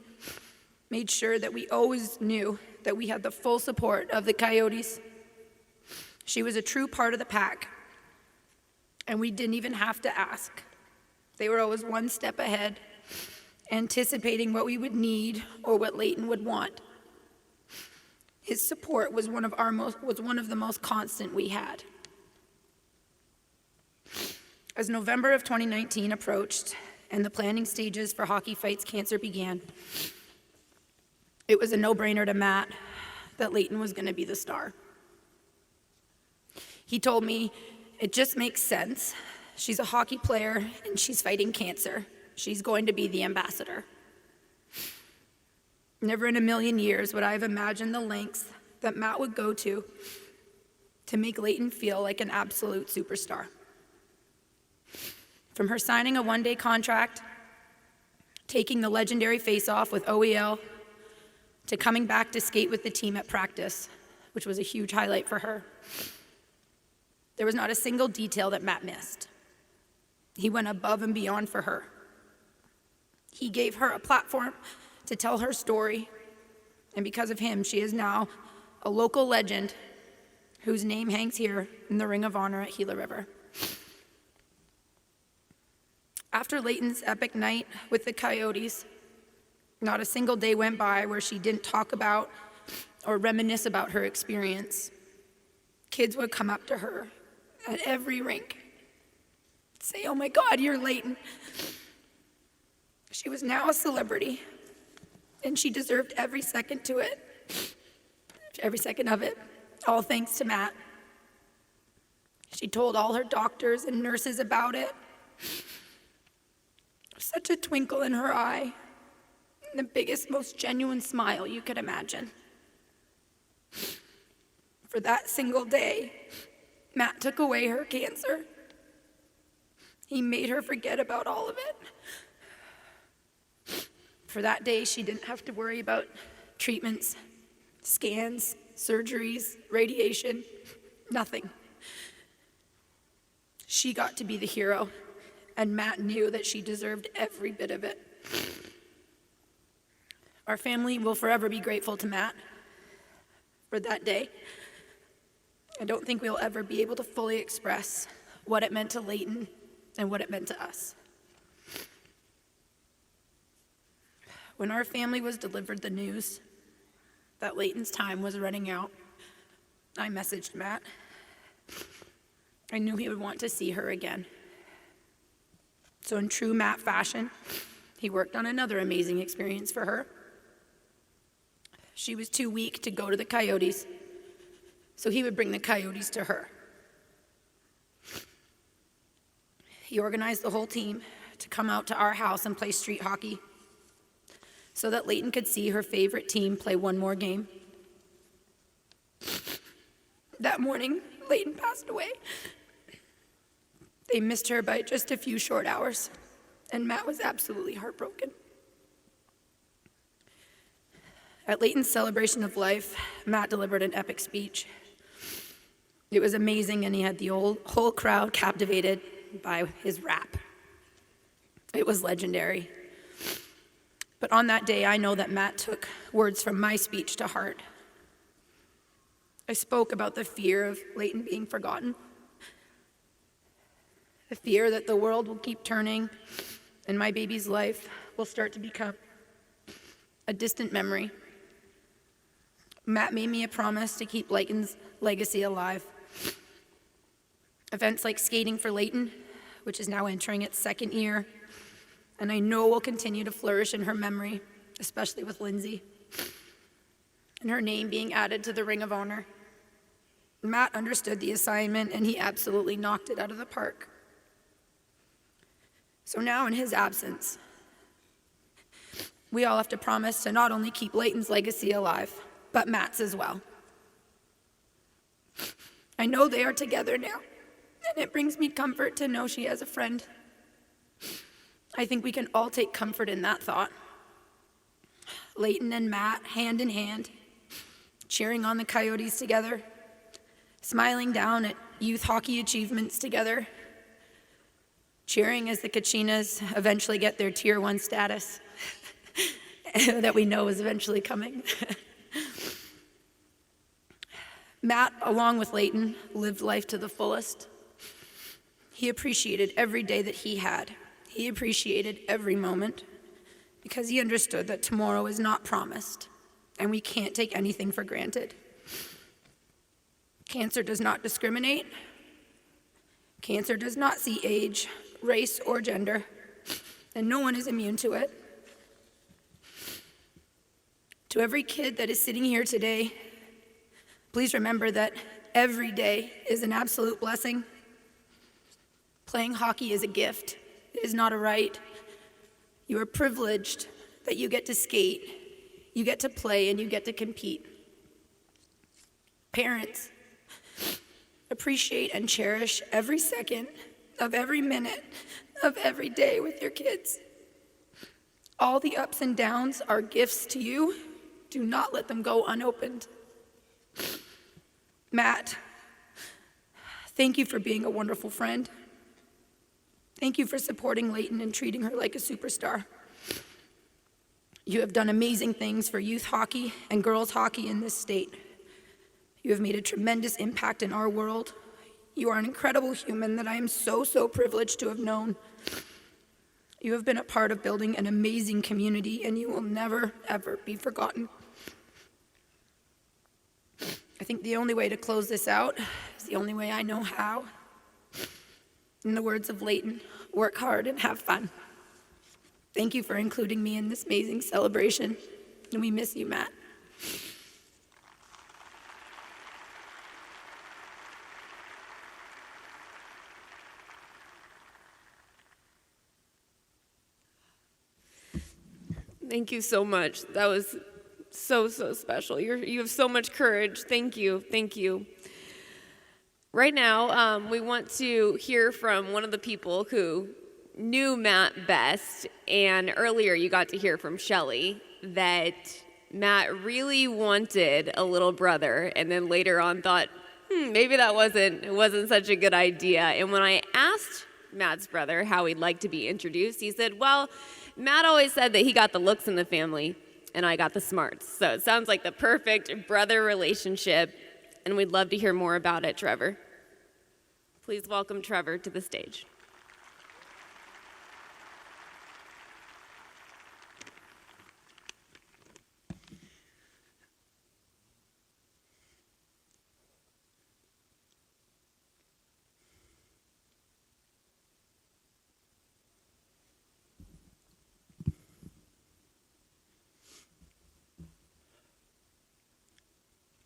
made sure that we always knew that we had the full support of the Coyotes. She was a true part of the pack, and we didn't even have to ask. They were always one step ahead, anticipating what we would need or what Leighton would want. His support was one of the most constant we had. As November of 2019 approached and the planning stages for Hockey Fight's cancer began, it was a no-brainer to Matt that Leighton was going to be the star. He told me, "It just makes sense. She's a hockey player and she's fighting cancer. She's going to be the ambassador." Never in a million years would I have imagined the lengths that Matt would go to make Leighton feel like an absolute superstar. From her signing a one-day contract, taking the legendary face-off with OEL, to coming back to skate with the team at practice, which was a huge highlight for her. There was not a single detail that Matt missed. He went above and beyond for her. He gave her a platform to tell her story, and because of him, she is now a local legend whose name hangs here in the Ring of Honor at Gila River. After Leighton's epic night with the Coyotes, not a single day went by where she didn't talk about or reminisce about her experience. Kids would come up to her at every rink, say, "Oh my God, you're Leighton." She was now a celebrity, and she deserved every second of it, all thanks to Matt. She told all her doctors and nurses about it. Such a twinkle in her eye, and the biggest, most genuine smile you could imagine. For that single day, Matt took away her cancer. He made her forget about all of it. For that day, she didn't have to worry about treatments, scans, surgeries, radiation, nothing. She got to be the hero, and Matt knew that she deserved every bit of it. Our family will forever be grateful to Matt for that day. I don't think we'll ever be able to fully express what it meant to Leighton and what it meant to us. When our family was delivered the news that Leighton's time was running out, I messaged Matt. I knew he would want to see her again. So in true Matt fashion, he worked on another amazing experience for her. She was too weak to go to the Coyotes, so he would bring the Coyotes to her. He organized the whole team to come out to our house and play street hockey so that Leighton could see her favorite team play one more game. That morning, Leighton passed away. They missed her by just a few short hours, and Matt was absolutely heartbroken. At Leighton's celebration of life, Matt delivered an epic speech. It was amazing, and he had the whole crowd captivated by his rap. It was legendary. But on that day, I know that Matt took words from my speech to heart. I spoke about the fear of Leighton being forgotten, the fear that the world will keep turning and my baby's life will start to become a distant memory. Matt made me a promise to keep Leighton's legacy alive. Events like skating for Leighton, which is now entering its second year, and I know will continue to flourish in her memory, especially with Lyndsey, and her name being added to the Ring of Honor. Matt understood the assignment, and he absolutely knocked it out of the park. So now, in his absence, we all have to promise to not only keep Leighton's legacy alive, but Matt's as well. I know they are together now, and it brings me comfort to know she has a friend. I think we can all take comfort in that thought. Leighton and Matt, hand in hand, cheering on the Coyotes together, smiling down at youth hockey achievements together, cheering as the Kachinas eventually get their Tier 1 status that we know is eventually coming. Matt, along with Leighton, lived life to the fullest. He appreciated every day that he had. He appreciated every moment because he understood that tomorrow is not promised and we can't take anything for granted. Cancer does not discriminate. Cancer does not see age, race, or gender, and no one is immune to it. To every kid that is sitting here today, please remember that every day is an absolute blessing. Playing hockey is a gift. It is not a right. You are privileged that you get to skate, you get to play, and you get to compete. Parents, appreciate and cherish every second of every minute of every day with your kids. All the ups and downs are gifts to you. Do not let them go unopened. Matt, thank you for being a wonderful friend. Thank you for supporting Leighton and treating her like a superstar. You have done amazing things for youth hockey and girls hockey in this state. You have made a tremendous impact in our world. You are an incredible human that I am so privileged to have known. You have been a part of building an amazing community, and you will never, ever be forgotten. I think the only way to close this out is the only way I know how. In the words of Leighton, work hard and have fun. Thank you for including me in this amazing celebration, and we miss you, Matt. Thank you so much. That was so special. You have so much courage. Thank you. Thank you. Right now, we want to hear from one of the people who knew Matt best, and earlier you got to hear from Shelley that Matt really wanted a little brother, and then later on thought, maybe that wasn't such a good idea. And when I asked Matt's brother how he'd like to be introduced, he said, well, Matt always said that he got the looks in the family, and I got the smarts. So it sounds like the perfect brother relationship, and we'd love to hear more about it, Trevor. Please welcome Trevor to the stage.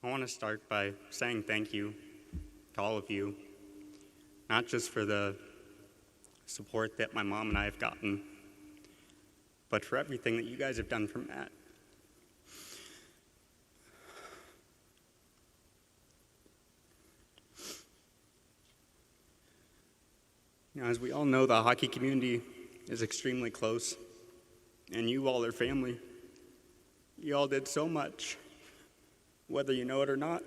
I want to start by saying thank you to all of you, not just for the support that my mom and I have gotten, but for everything that you guys have done for Matt. You know, as we all know, the hockey community is extremely close, and you all are family. You all did so much, whether you know it or not,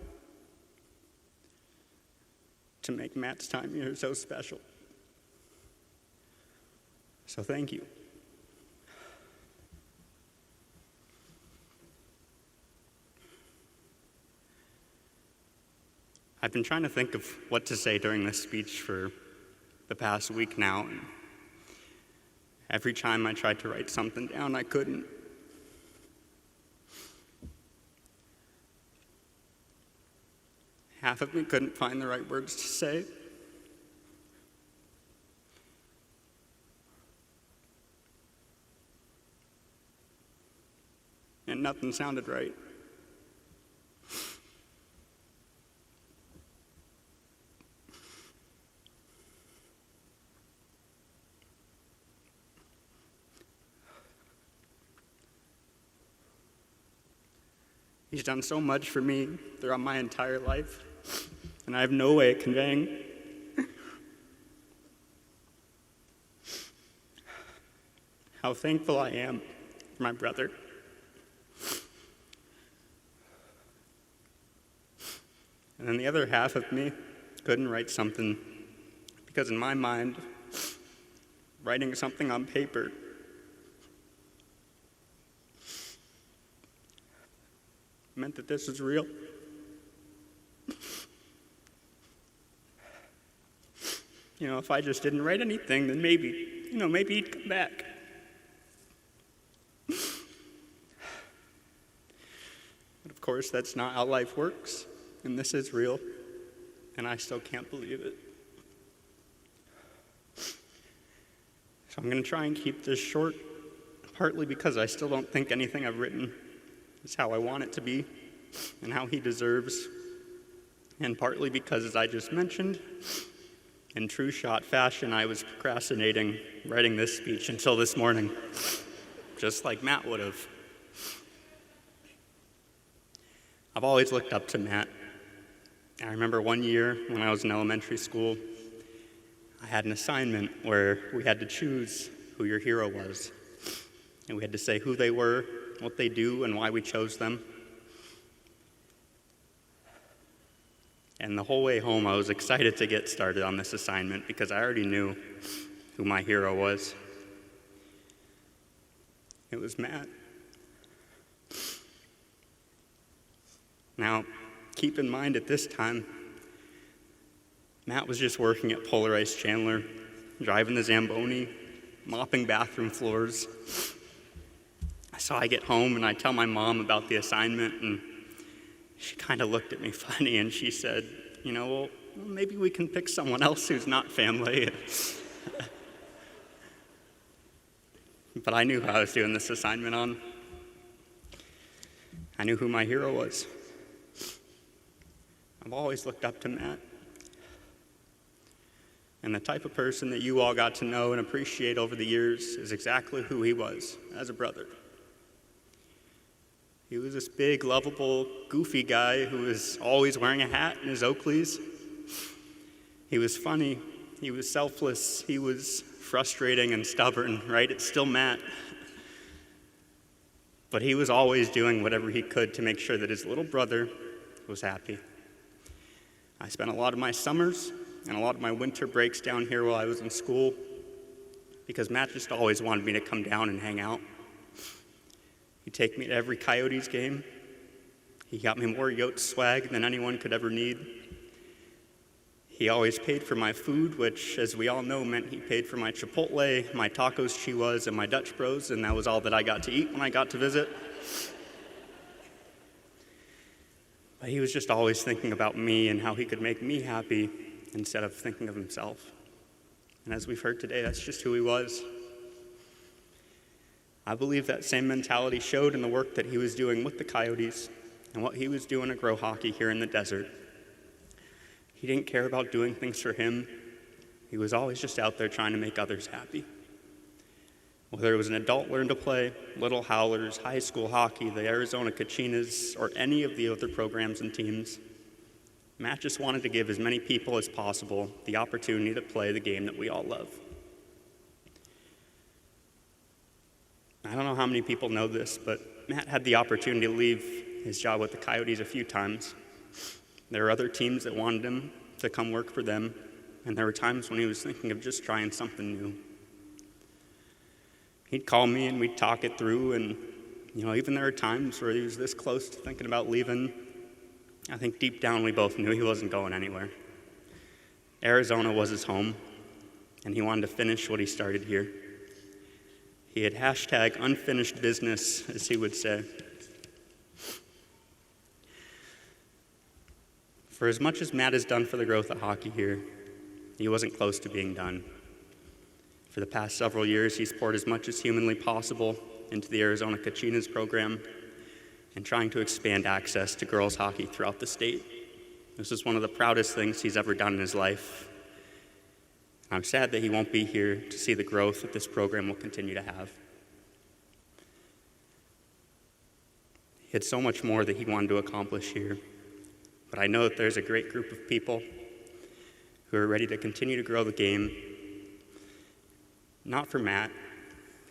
to make Matt's time here so special. So thank you. I've been trying to think of what to say during this speech for the past week now, and every time I tried to write something down, I couldn't. Half of me couldn't find the right words to say, and nothing sounded right. He's done so much for me throughout my entire life, and I have no way of conveying how thankful I am for my brother. And then the other half of me couldn't write something because in my mind, writing something on paper meant that this was real. You know, if I just didn't write anything, then maybe he'd come back. But of course, that's not how life works, and this is real, and I still can't believe it. So I'm going to try and keep this short, partly because I still don't think anything I've written is how I want it to be and how he deserves, and partly because, as I just mentioned, in true Shott fashion, I was procrastinating writing this speech until this morning, just like Matt would have. I've always looked up to Matt. I remember one year when I was in elementary school, I had an assignment where we had to choose who your hero was, and we had to say who they were, what they do, and why we chose them. And the whole way home, I was excited to get started on this assignment because I already knew who my hero was. It was Matt. Now, keep in mind at this time, Matt was just working at Polar Ice Chandler, driving the Zamboni, mopping bathroom floors. So I get home and I tell my mom about the assignment, and she kind of looked at me funny and she said, well, maybe we can pick someone else who's not family. But I knew who I was doing this assignment on. I knew who my hero was. I've always looked up to Matt. And the type of person that you all got to know and appreciate over the years is exactly who he was as a brother. He was this big, lovable, goofy guy who was always wearing a hat and his Oakleys. He was funny. He was selfless. He was frustrating and stubborn, right? It's still Matt. But he was always doing whatever he could to make sure that his little brother was happy. I spent a lot of my summers and a lot of my winter breaks down here while I was in school because Matt just always wanted me to come down and hang out. He'd take me to every Coyotes game. He got me more Yotes swag than anyone could ever need. He always paid for my food, which, as we all know, meant he paid for my Chipotle, my tacos chihuahuas, and my Dutch Bros, and that was all that I got to eat when I got to visit. But he was just always thinking about me and how he could make me happy instead of thinking of himself. And as we've heard today, that's just who he was. I believe that same mentality showed in the work that he was doing with the Coyotes and what he was doing to grow hockey here in the desert. He didn't care about doing things for him. He was always just out there trying to make others happy. Whether it was an adult learn to play, Little Howlers, high school hockey, the Arizona Kachinas, or any of the other programs and teams, Matt just wanted to give as many people as possible the opportunity to play the game that we all love. I don't know how many people know this, but Matt had the opportunity to leave his job with the Coyotes a few times. There were other teams that wanted him to come work for them, and there were times when he was thinking of just trying something new. He'd call me and we'd talk it through, and even there were times where he was this close to thinking about leaving. I think deep down we both knew he wasn't going anywhere. Arizona was his home, and he wanted to finish what he started here. He had #unfinished business, as he would say. For as much as Matt has done for the growth of hockey here, he wasn't close to being done. For the past several years, he's poured as much as humanly possible into the Arizona Kachinas program, and trying to expand access to girls hockey throughout the state. This is one of the proudest things he's ever done in his life. I'm sad that he won't be here to see the growth that this program will continue to have. He had so much more that he wanted to accomplish here, but I know that there's a great group of people who are ready to continue to grow the game, not for Matt,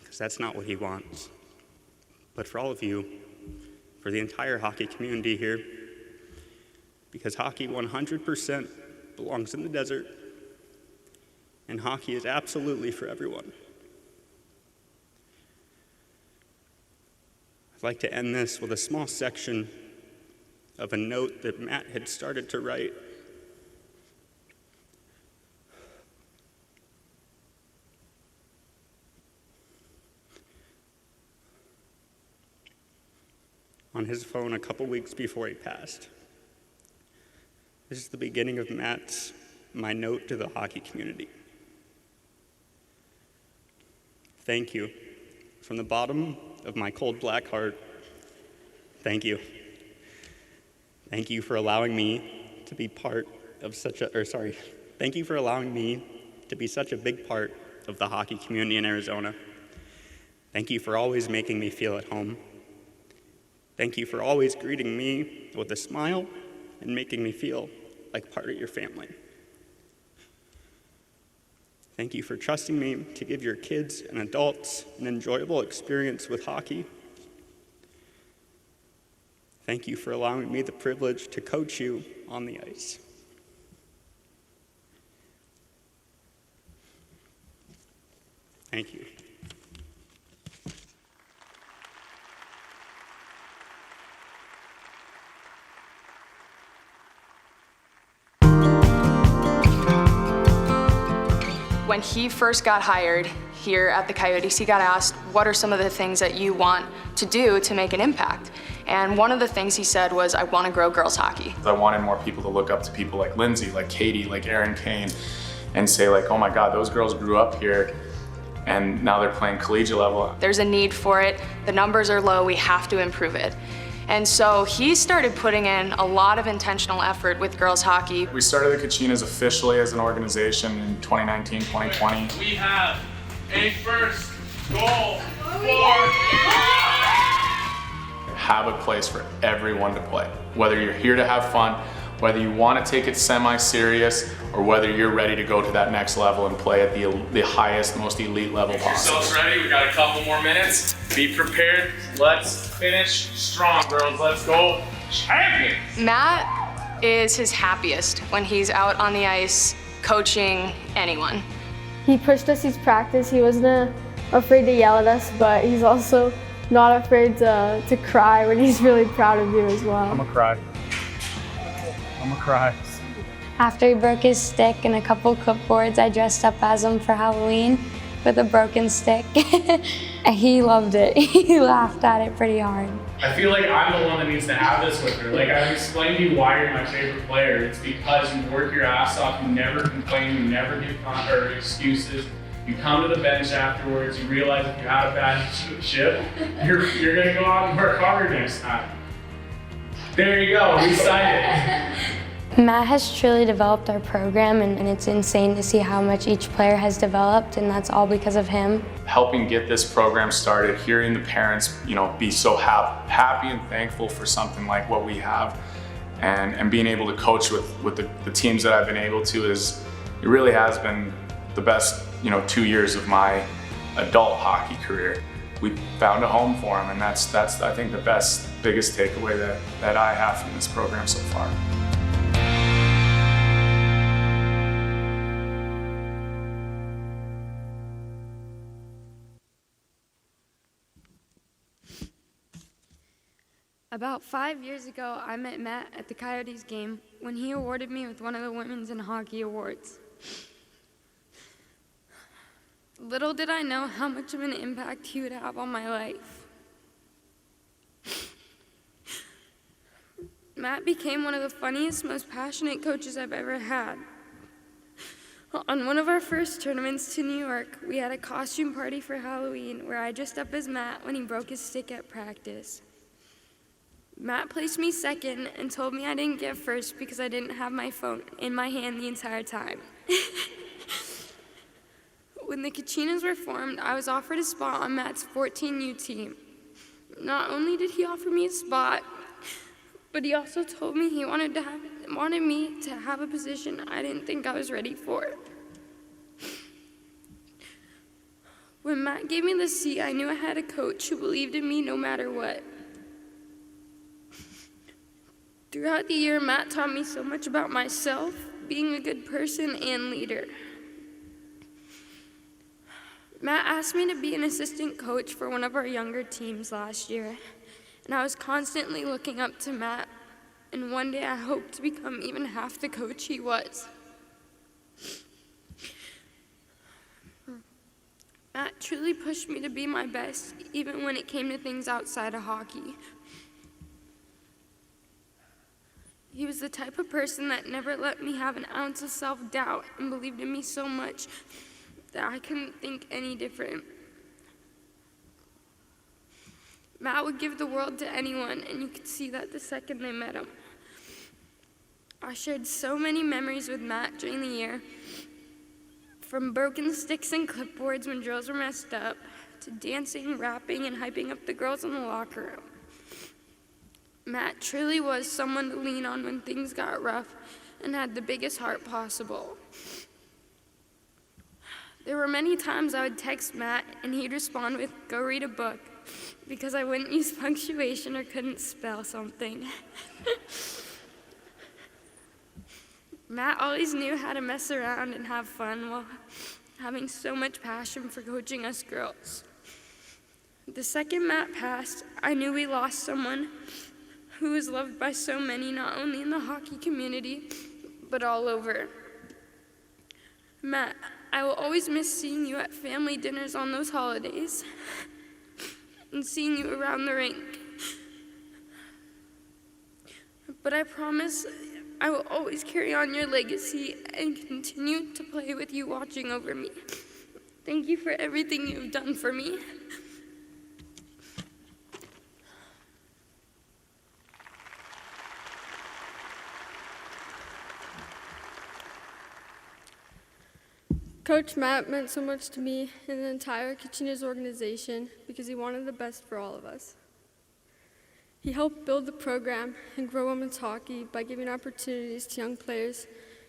because that's not what he wants, but for all of you, for the entire hockey community here, because hockey 100% belongs in the desert, and hockey is absolutely for everyone. I'd like to end this with a small section of a note that Matt had started to write. On his phone a couple weeks before he passed. This is the beginning of my note to the hockey community. Thank you. From the bottom of my cold black heart, thank you. Thank you for allowing me to be part of thank you for allowing me to be such a big part of the hockey community in Arizona. Thank you for always making me feel at home. Thank you for always greeting me with a smile and making me feel like part of your family. Thank you for trusting me to give your kids and adults an enjoyable experience with hockey. Thank you for allowing me the privilege to coach you on the ice. Thank you. When he first got hired here at the Coyotes, he got asked, what are some of the things that you want to do to make an impact? And one of the things he said was, I want to grow girls hockey. I wanted more people to look up to people like Lyndsey, like Katie, like Erin Kane, and say like, oh my God, those girls grew up here and now they're playing collegiate level. There's a need for it. The numbers are low, we have to improve it. And so he started putting in a lot of intentional effort with girls hockey. We started the Kachinas officially as an organization in 2019, 2020. We have a first goal Have a place for everyone to play. Whether you're here to have fun, whether you want to take it semi-serious, or whether you're ready to go to that next level and play at the highest, most elite level possible. Yourselves ready? We got a couple more minutes. Be prepared. Let's finish strong, girls. Let's go champions. Matt is his happiest when he's out on the ice coaching anyone. He pushed us each practice. He wasn't afraid to yell at us, but he's also not afraid to cry when he's really proud of you as well. I'm gonna cry. After he broke his stick and a couple clipboards, I dressed up as him for Halloween with a broken stick. He loved it. He laughed at it pretty hard. I feel like I'm the one that needs to have this with her. Like, I've explained to you why you're my favorite player. It's because you work your ass off, you never complain, you never give excuses. You come to the bench afterwards, you realize if you had a bad shift, you're gonna go out and work harder next time. There you go, recite it. Matt has truly developed our program, and it's insane to see how much each player has developed, and that's all because of him. Helping get this program started, hearing the parents, be so happy and thankful for something like what we have, and being able to coach with the teams that I've been able to it really has been the best 2 years of my adult hockey career. We found a home for him, and that's I think the biggest takeaway that I have from this program so far. About 5 years ago, I met Matt at the Coyotes game when he awarded me with one of the Women's in Hockey Awards. Little did I know how much of an impact he would have on my life. Matt became one of the funniest, most passionate coaches I've ever had. On one of our first tournaments to New York, we had a costume party for Halloween where I dressed up as Matt when he broke his stick at practice. Matt placed me second and told me I didn't get first because I didn't have my phone in my hand the entire time. When the Kachinas were formed, I was offered a spot on Matt's 14U team. Not only did he offer me a spot, but he also told me he wanted me to have a position I didn't think I was ready for. When Matt gave me the seat, I knew I had a coach who believed in me no matter what. Throughout the year, Matt taught me so much about myself, being a good person and leader. Matt asked me to be an assistant coach for one of our younger teams last year, and I was constantly looking up to Matt, and one day I hoped to become even half the coach he was. Matt truly pushed me to be my best, even when it came to things outside of hockey. He was the type of person that never let me have an ounce of self-doubt and believed in me so much that I couldn't think any different. Matt would give the world to anyone, and you could see that the second they met him. I shared so many memories with Matt during the year, from broken sticks and clipboards when drills were messed up, to dancing, rapping, and hyping up the girls in the locker room. Matt truly was someone to lean on when things got rough and had the biggest heart possible. There were many times I would text Matt and he'd respond with, "Go read a book," because I wouldn't use punctuation or couldn't spell something. Matt always knew how to mess around and have fun while having so much passion for coaching us girls. The second Matt passed, I knew we lost someone who was loved by so many, not only in the hockey community, but all over. Matt, I will always miss seeing you at family dinners on those holidays and seeing you around the rink. But I promise I will always carry on your legacy and continue to play with you watching over me. Thank you for everything you've done for me. Coach Matt meant so much to me and the entire Kachinas organization because he wanted the best for all of us. He helped build the program and grow women's hockey by giving opportunities to young players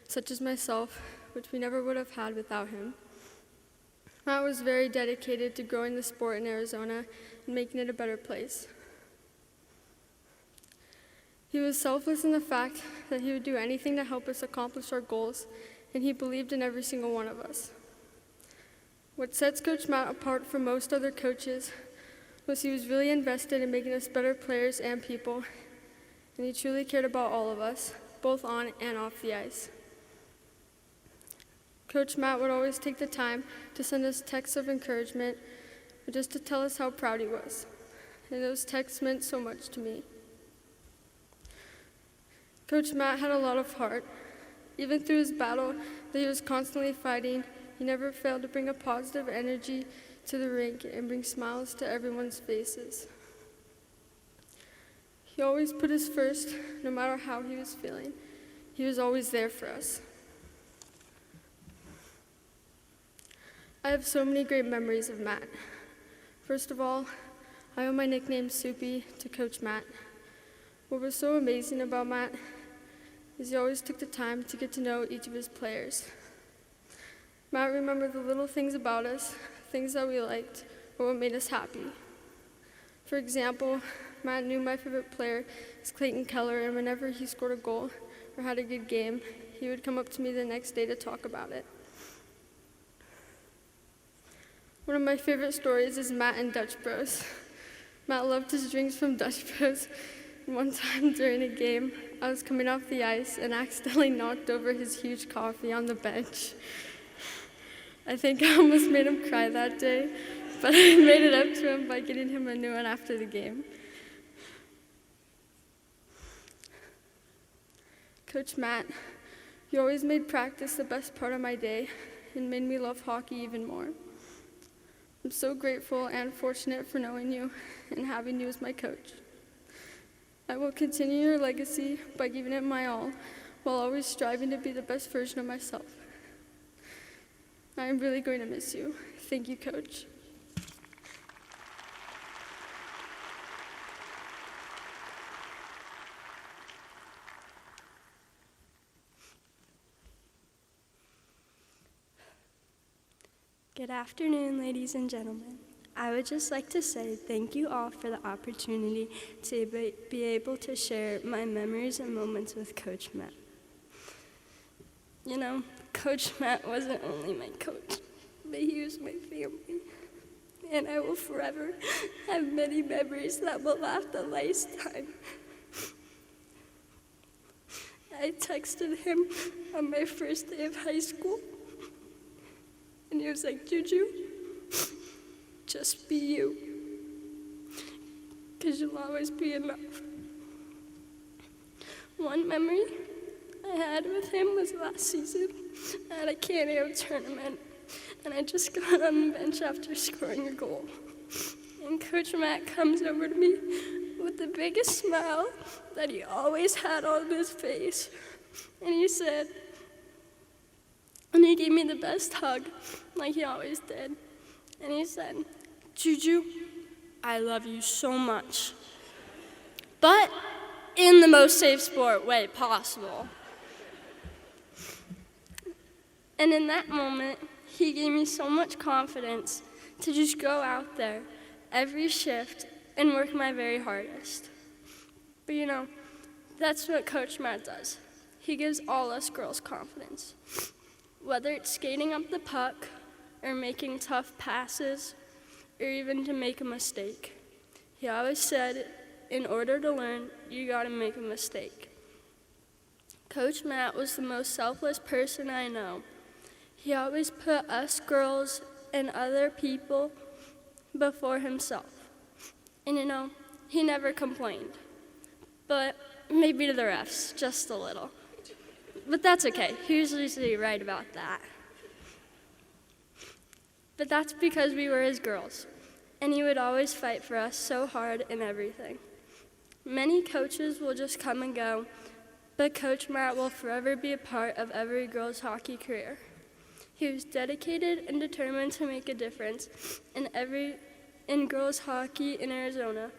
such as myself, which we never would have had without him. Matt was very dedicated to growing the sport in Arizona and making it a better place. He was selfless in the fact that he would do anything to help us accomplish our goals, and he believed in every single one of us. What sets Coach Matt apart from most other coaches was he was really invested in making us better players and people, and he truly cared about all of us, both on and off the ice. Coach Matt would always take the time to send us texts of encouragement, or just to tell us how proud he was, and those texts meant so much to me. Coach Matt had a lot of heart. Even through his battle that he was constantly fighting, he never failed to bring a positive energy to the rink and bring smiles to everyone's faces. He always put us first, no matter how he was feeling. He was always there for us. I have so many great memories of Matt. First of all, I owe my nickname Soupy to Coach Matt. What was so amazing about Matt is he always took the time to get to know each of his players. Matt remembered the little things about us, things that we liked, or what made us happy. For example, Matt knew my favorite player is Clayton Keller, and whenever he scored a goal or had a good game, he would come up to me the next day to talk about it. One of my favorite stories is Matt and Dutch Bros. Matt loved his drinks from Dutch Bros. One time during a game, I was coming off the ice and accidentally knocked over his huge coffee on the bench. I think I almost made him cry that day, but I made it up to him by getting him a new one after the game. Coach Matt, you always made practice the best part of my day and made me love hockey even more. I'm so grateful and fortunate for knowing you and having you as my coach. I will continue your legacy by giving it my all, while always striving to be the best version of myself. I am really going to miss you. Thank you, Coach. Good afternoon, ladies and gentlemen. I would just like to say thank you all for the opportunity to be able to share my memories and moments with Coach Matt. You know, Coach Matt wasn't only my coach, but he was my family. And I will forever have many memories that will last a lifetime. I texted him on my first day of high school, and he was like, "JuJu, just be you, because you'll always be enough." One memory I had with him was last season at a Can-Am tournament, and I just got on the bench after scoring a goal. And Coach Matt comes over to me with the biggest smile that he always had on his face, and he said, and he gave me the best hug, like he always did, and he said, "JuJu, I love you so much, but in the most safe sport way possible." And in that moment, he gave me so much confidence to just go out there every shift and work my very hardest. But you know, that's what Coach Matt does. He gives all us girls confidence. Whether it's skating up the puck, or making tough passes, or even to make a mistake. He always said, in order to learn, you gotta make a mistake. Coach Matt was the most selfless person I know. He always put us girls and other people before himself. And you know, he never complained. But maybe to the refs, just a little. But that's okay, he was usually right about that. But that's because we were his girls, and he would always fight for us so hard in everything. Many coaches will just come and go, but Coach Matt will forever be a part of every girls' hockey career. He was dedicated and determined to make a difference in girls' hockey in Arizona,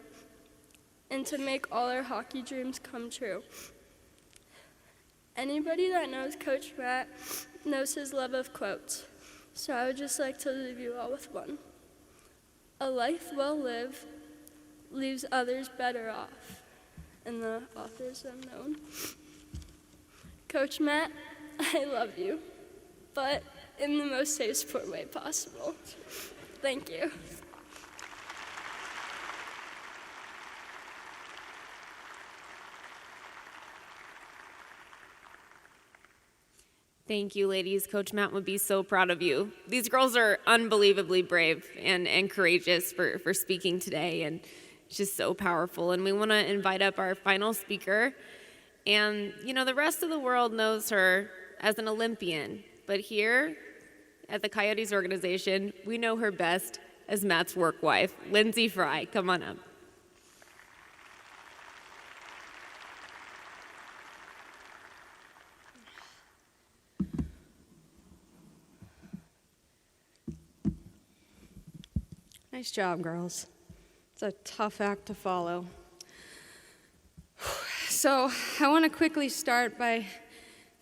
and to make all our hockey dreams come true. Anybody that knows Coach Matt knows his love of quotes, so I would just like to leave you all with one. A life well lived leaves others better off, and the author is unknown. Coach Matt, I love you, but in the most safe sport way possible. Thank you. Thank you, ladies. Coach Matt would be so proud of you. These girls are unbelievably brave and courageous for speaking today, and it's just so powerful. And we want to invite up our final speaker. And, you know, the rest of the world knows her as an Olympian, but here at the Coyotes organization, we know her best as Matt's work wife. Lyndsey Fry, come on up. Nice job, girls. It's a tough act to follow. So I want to quickly start by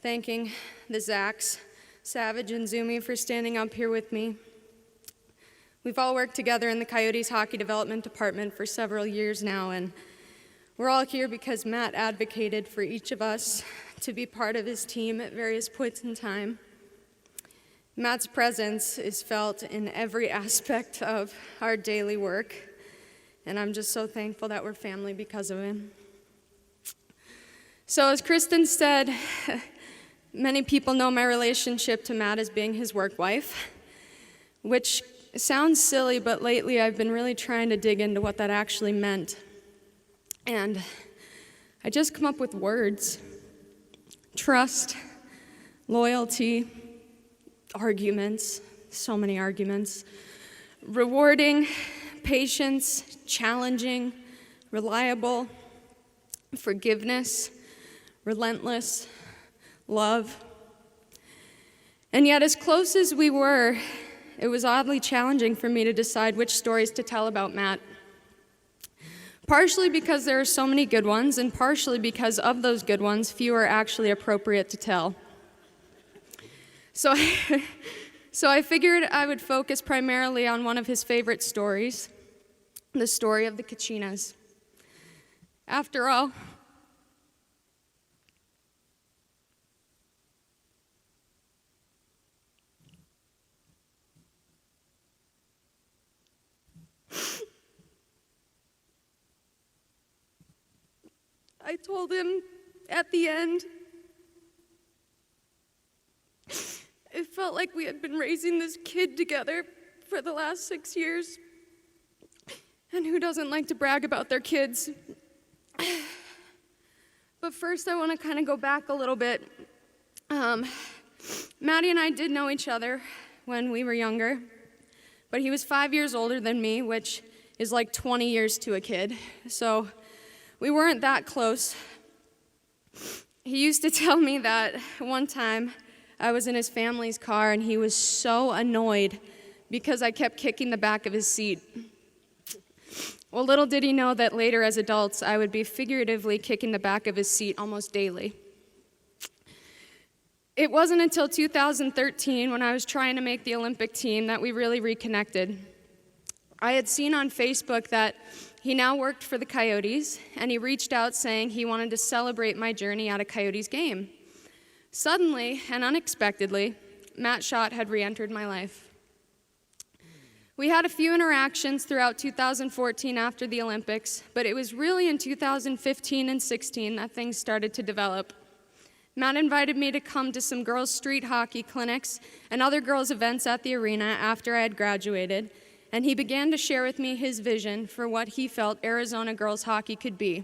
thanking the Zacks, Savage and Zumi, for standing up here with me. We've all worked together in the Coyotes Hockey Development Department for several years now, and we're all here because Matt advocated for each of us to be part of his team at various points in time. Matt's presence is felt in every aspect of our daily work, and I'm just so thankful that we're family because of him. So as Kristen said, many people know my relationship to Matt as being his work wife, which sounds silly, but lately I've been really trying to dig into what that actually meant. And I just come up with words: trust, loyalty, arguments, so many arguments, rewarding, patience, challenging, reliable, forgiveness, relentless, love. And yet, as close as we were, it was oddly challenging for me to decide which stories to tell about Matt. Partially because there are so many good ones, and partially because of those good ones, few are actually appropriate to tell. So I figured I would focus primarily on one of his favorite stories, the story of the Kachinas. After all, I told him at the end, it felt like we had been raising this kid together for the last 6 years. And who doesn't like to brag about their kids? But first, I want to kind of go back a little bit. Maddie and I did know each other when we were younger, but he was 5 years older than me, which is like 20 years to a kid. So we weren't that close. He used to tell me that one time I was in his family's car and he was so annoyed because I kept kicking the back of his seat. Well, little did he know that later as adults, I would be figuratively kicking the back of his seat almost daily. It wasn't until 2013, when I was trying to make the Olympic team, that we really reconnected. I had seen on Facebook that he now worked for the Coyotes, and he reached out saying he wanted to celebrate my journey at a Coyotes game. Suddenly and unexpectedly, Matt Shott had re-entered my life. We had a few interactions throughout 2014 after the Olympics, but it was really in 2015 and 16 that things started to develop. Matt invited me to come to some girls' street hockey clinics and other girls' events at the arena after I had graduated, and he began to share with me his vision for what he felt Arizona girls' hockey could be.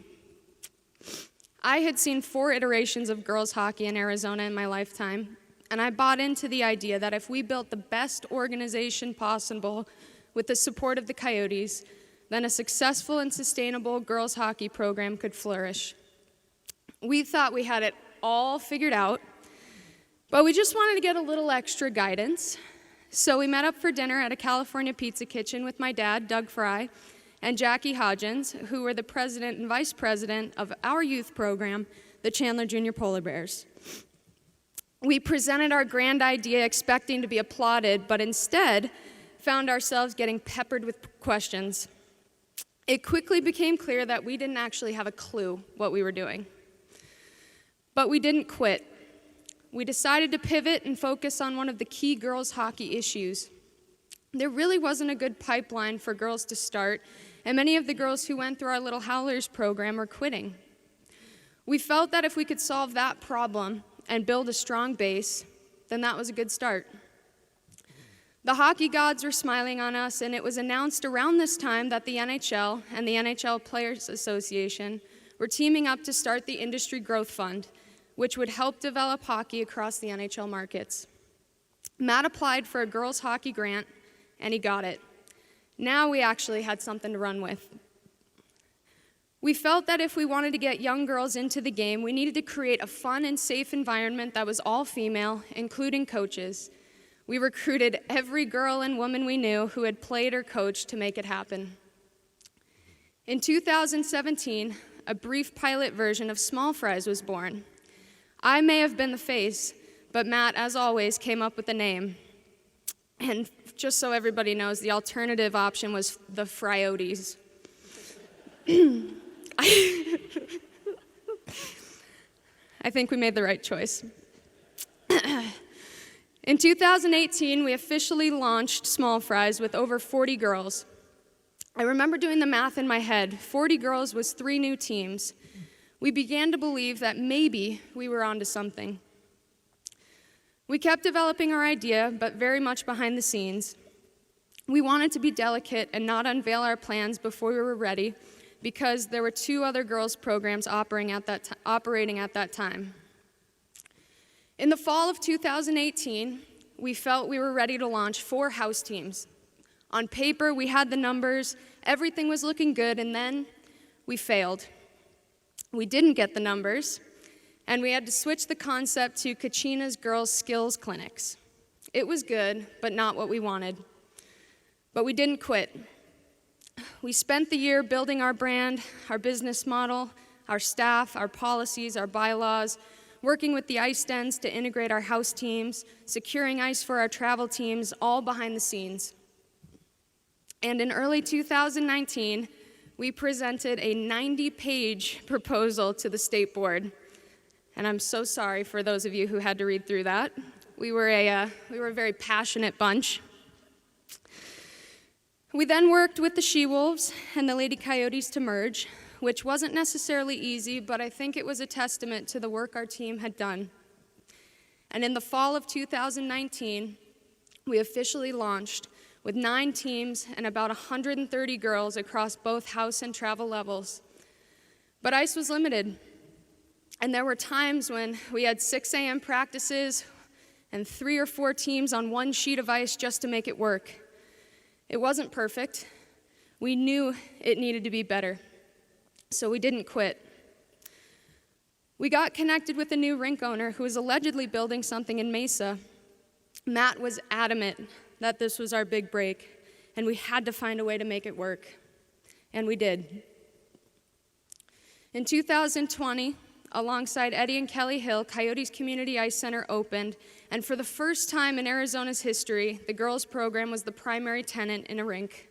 I had seen 4 iterations of girls' hockey in Arizona in my lifetime, and I bought into the idea that if we built the best organization possible with the support of the Coyotes, then a successful and sustainable girls' hockey program could flourish. We thought we had it all figured out, but we just wanted to get a little extra guidance. So we met up for dinner at a California pizza kitchen with my dad, Doug Fry, and Jackie Hodgins, who were the president and vice president of our youth program, the Chandler Junior Polar Bears. We presented our grand idea expecting to be applauded, but instead found ourselves getting peppered with questions. It quickly became clear that we didn't actually have a clue what we were doing. But we didn't quit. We decided to pivot and focus on one of the key girls' hockey issues. There really wasn't a good pipeline for girls to start, and many of the girls who went through our Little Howlers program were quitting. We felt that if we could solve that problem and build a strong base, then that was a good start. The hockey gods were smiling on us, and it was announced around this time that the NHL and the NHL Players Association were teaming up to start the Industry Growth Fund, which would help develop hockey across the NHL markets. Matt applied for a girls' hockey grant, and he got it. Now we actually had something to run with. We felt that if we wanted to get young girls into the game, we needed to create a fun and safe environment that was all female, including coaches. We recruited every girl and woman we knew who had played or coached to make it happen. In 2017, a brief pilot version of Small Fries was born. I may have been the face, but Matt, as always, came up with the name. And just so everybody knows, the alternative option was the Fryotes. I think we made the right choice. In 2018, we officially launched Small Fries with over 40 girls. I remember doing the math in my head. 40 girls was 3 new teams. We began to believe that maybe we were onto something. We kept developing our idea, but very much behind the scenes. We wanted to be delicate and not unveil our plans before we were ready, because there were 2 other girls' programs operating at that time. In the fall of 2018, we felt we were ready to launch 4 house teams. On paper, we had the numbers, everything was looking good, and then we failed. We didn't get the numbers, and we had to switch the concept to Kachinas Girls Skills Clinics. It was good, but not what we wanted. But we didn't quit. We spent the year building our brand, our business model, our staff, our policies, our bylaws, working with the ice dens to integrate our house teams, securing ice for our travel teams, all behind the scenes. And in early 2019, we presented a 90-page proposal to the state board. And I'm so sorry for those of you who had to read through that. We were a very passionate bunch. We then worked with the She-Wolves and the Lady Coyotes to merge, which wasn't necessarily easy, but I think it was a testament to the work our team had done. And in the fall of 2019, we officially launched with 9 teams and about 130 girls across both house and travel levels. But ice was limited, and there were times when we had 6 a.m. practices and 3 or 4 teams on one sheet of ice just to make it work. It wasn't perfect. We knew it needed to be better, so we didn't quit. We got connected with a new rink owner who was allegedly building something in Mesa. Matt was adamant that this was our big break, and we had to find a way to make it work, and we did. In 2020, alongside Eddie and Kelly Hill, Coyotes Community Ice Center opened, and for the first time in Arizona's history, the girls' program was the primary tenant in a rink.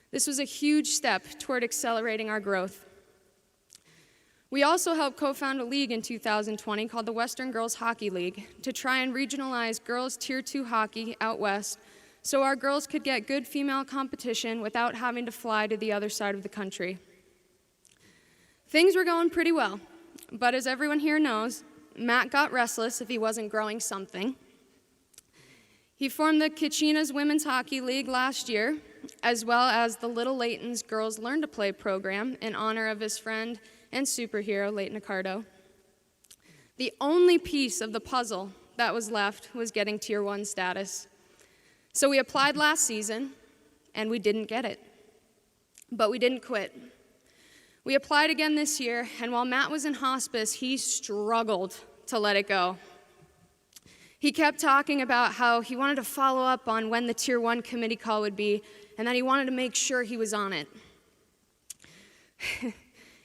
This was a huge step toward accelerating our growth. We also helped co-found a league in 2020 called the Western Girls Hockey League to try and regionalize girls' Tier 2 hockey out west so our girls could get good female competition without having to fly to the other side of the country. Things were going pretty well, but as everyone here knows, Matt got restless if he wasn't growing something. He formed the Kachinas Women's Hockey League last year, as well as the Little Leighton's Girls Learn to Play program in honor of his friend and superhero, Leighton Accardo. The only piece of the puzzle that was left was getting Tier 1 status. So we applied last season, and we didn't get it. But we didn't quit. We applied again this year, and while Matt was in hospice, he struggled to let it go. He kept talking about how he wanted to follow up on when the Tier 1 committee call would be, and that he wanted to make sure he was on it.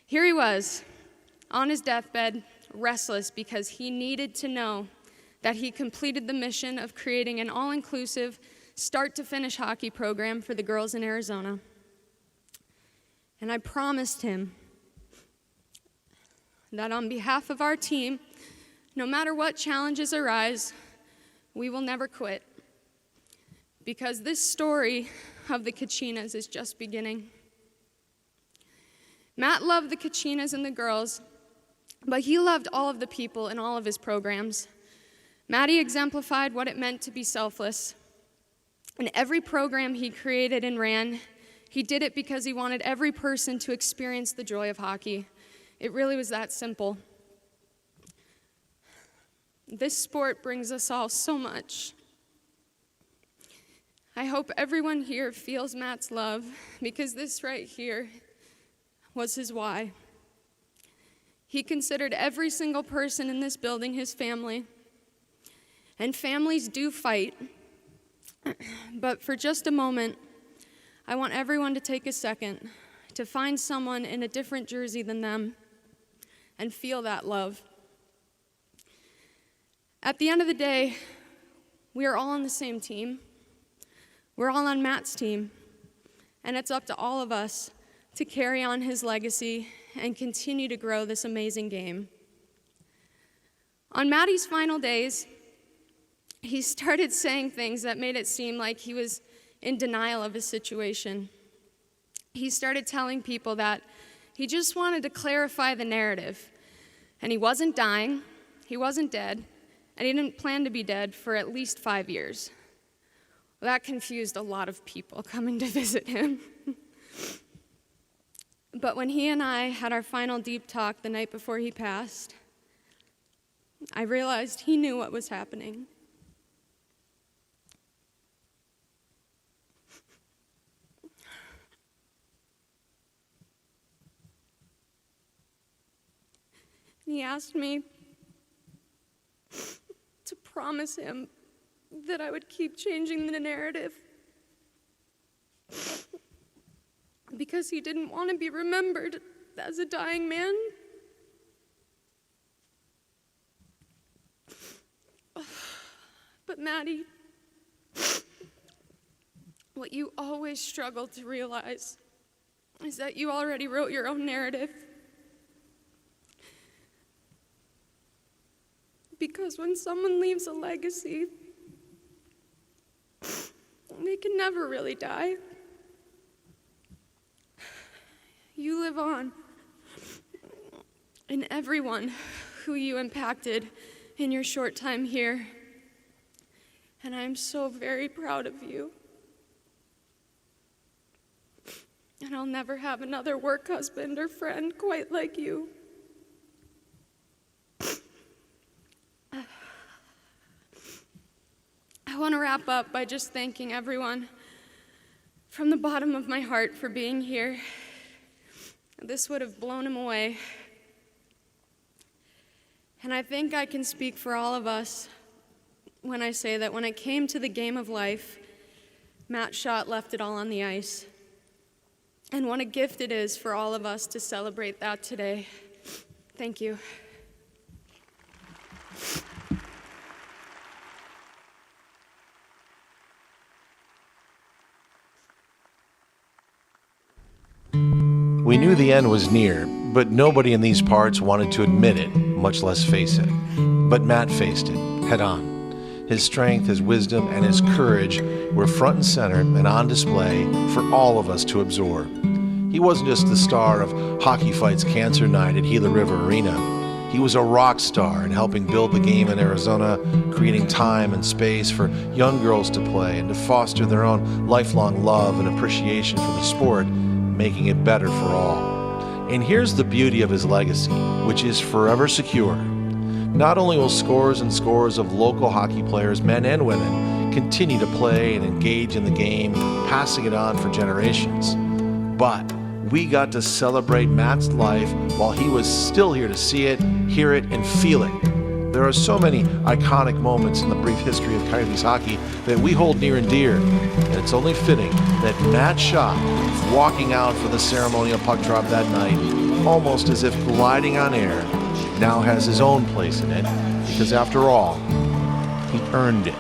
Here he was, on his deathbed, restless because he needed to know that he completed the mission of creating an all-inclusive, start-to-finish hockey program for the girls in Arizona. And I promised him that on behalf of our team, no matter what challenges arise, we will never quit. Because this story of the Kachinas is just beginning. Matt loved the Kachinas and the girls, but he loved all of the people in all of his programs. Matty exemplified what it meant to be selfless. In every program he created and ran, he did it because he wanted every person to experience the joy of hockey. It really was that simple. This sport brings us all so much. I hope everyone here feels Matt's love, because this right here was his why. He considered every single person in this building his family. And families do fight. But for just a moment, I want everyone to take a second to find someone in a different jersey than them and feel that love. At the end of the day, we are all on the same team. We're all on Matt's team. And it's up to all of us to carry on his legacy and continue to grow this amazing game. On Matty's final days, he started saying things that made it seem like he was in denial of his situation. He started telling people that he just wanted to clarify the narrative, and he wasn't dying, he wasn't dead, and he didn't plan to be dead for at least 5 years. Well, that confused a lot of people coming to visit him. But when he and I had our final deep talk the night before he passed, I realized he knew what was happening. he asked me to promise him that I would keep changing the narrative because he didn't want to be remembered as a dying man. But Maddie, what you always struggle to realize is that you already wrote your own narrative. Because when someone leaves a legacy, they can never really die. You live on in everyone who you impacted in your short time here. And I'm so very proud of you. And I'll never have another work husband or friend quite like you. I want to wrap up by just thanking everyone from the bottom of my heart for being here. This would have blown him away. And I think I can speak for all of us when I say that when it came to the game of life, Matt Shott left it all on the ice. And what a gift it is for all of us to celebrate that today. Thank you. We knew the end was near, but nobody in these parts wanted to admit it, much less face it. But Matt faced it, head on. His strength, his wisdom, and his courage were front and center and on display for all of us to absorb. He wasn't just the star of Hockey Fight's Cancer Night at Gila River Arena. He was a rock star in helping build the game in Arizona, creating time and space for young girls to play and to foster their own lifelong love and appreciation for the sport, making it better for all. And here's the beauty of his legacy, which is forever secure. Not only will scores and scores of local hockey players, men and women, continue to play and engage in the game, passing it on for generations, but we got to celebrate Matt's life while he was still here to see it, hear it, and feel it. There are so many iconic moments in the brief history of Coyotes hockey that we hold near and dear, and it's only fitting that Matt Shott, walking out for the ceremonial puck drop that night, almost as if gliding on air, now has his own place in it, because after all, he earned it.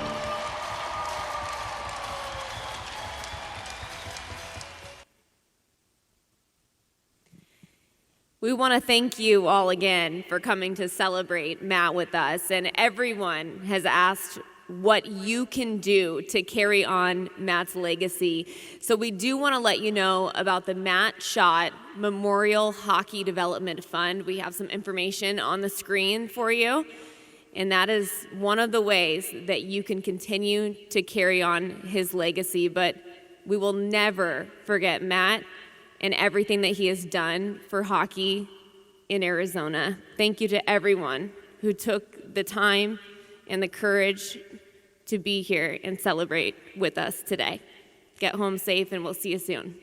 We want to thank you all again for coming to celebrate Matt with us, and everyone has asked what you can do to carry on Matt's legacy. So we do want to let you know about the Matt Shott Memorial Hockey Development Fund. We have some information on the screen for you, and that is one of the ways that you can continue to carry on his legacy. But we will never forget Matt and everything that he has done for hockey in Arizona. Thank you to everyone who took the time and the courage to be here and celebrate with us today. Get home safe, and we'll see you soon.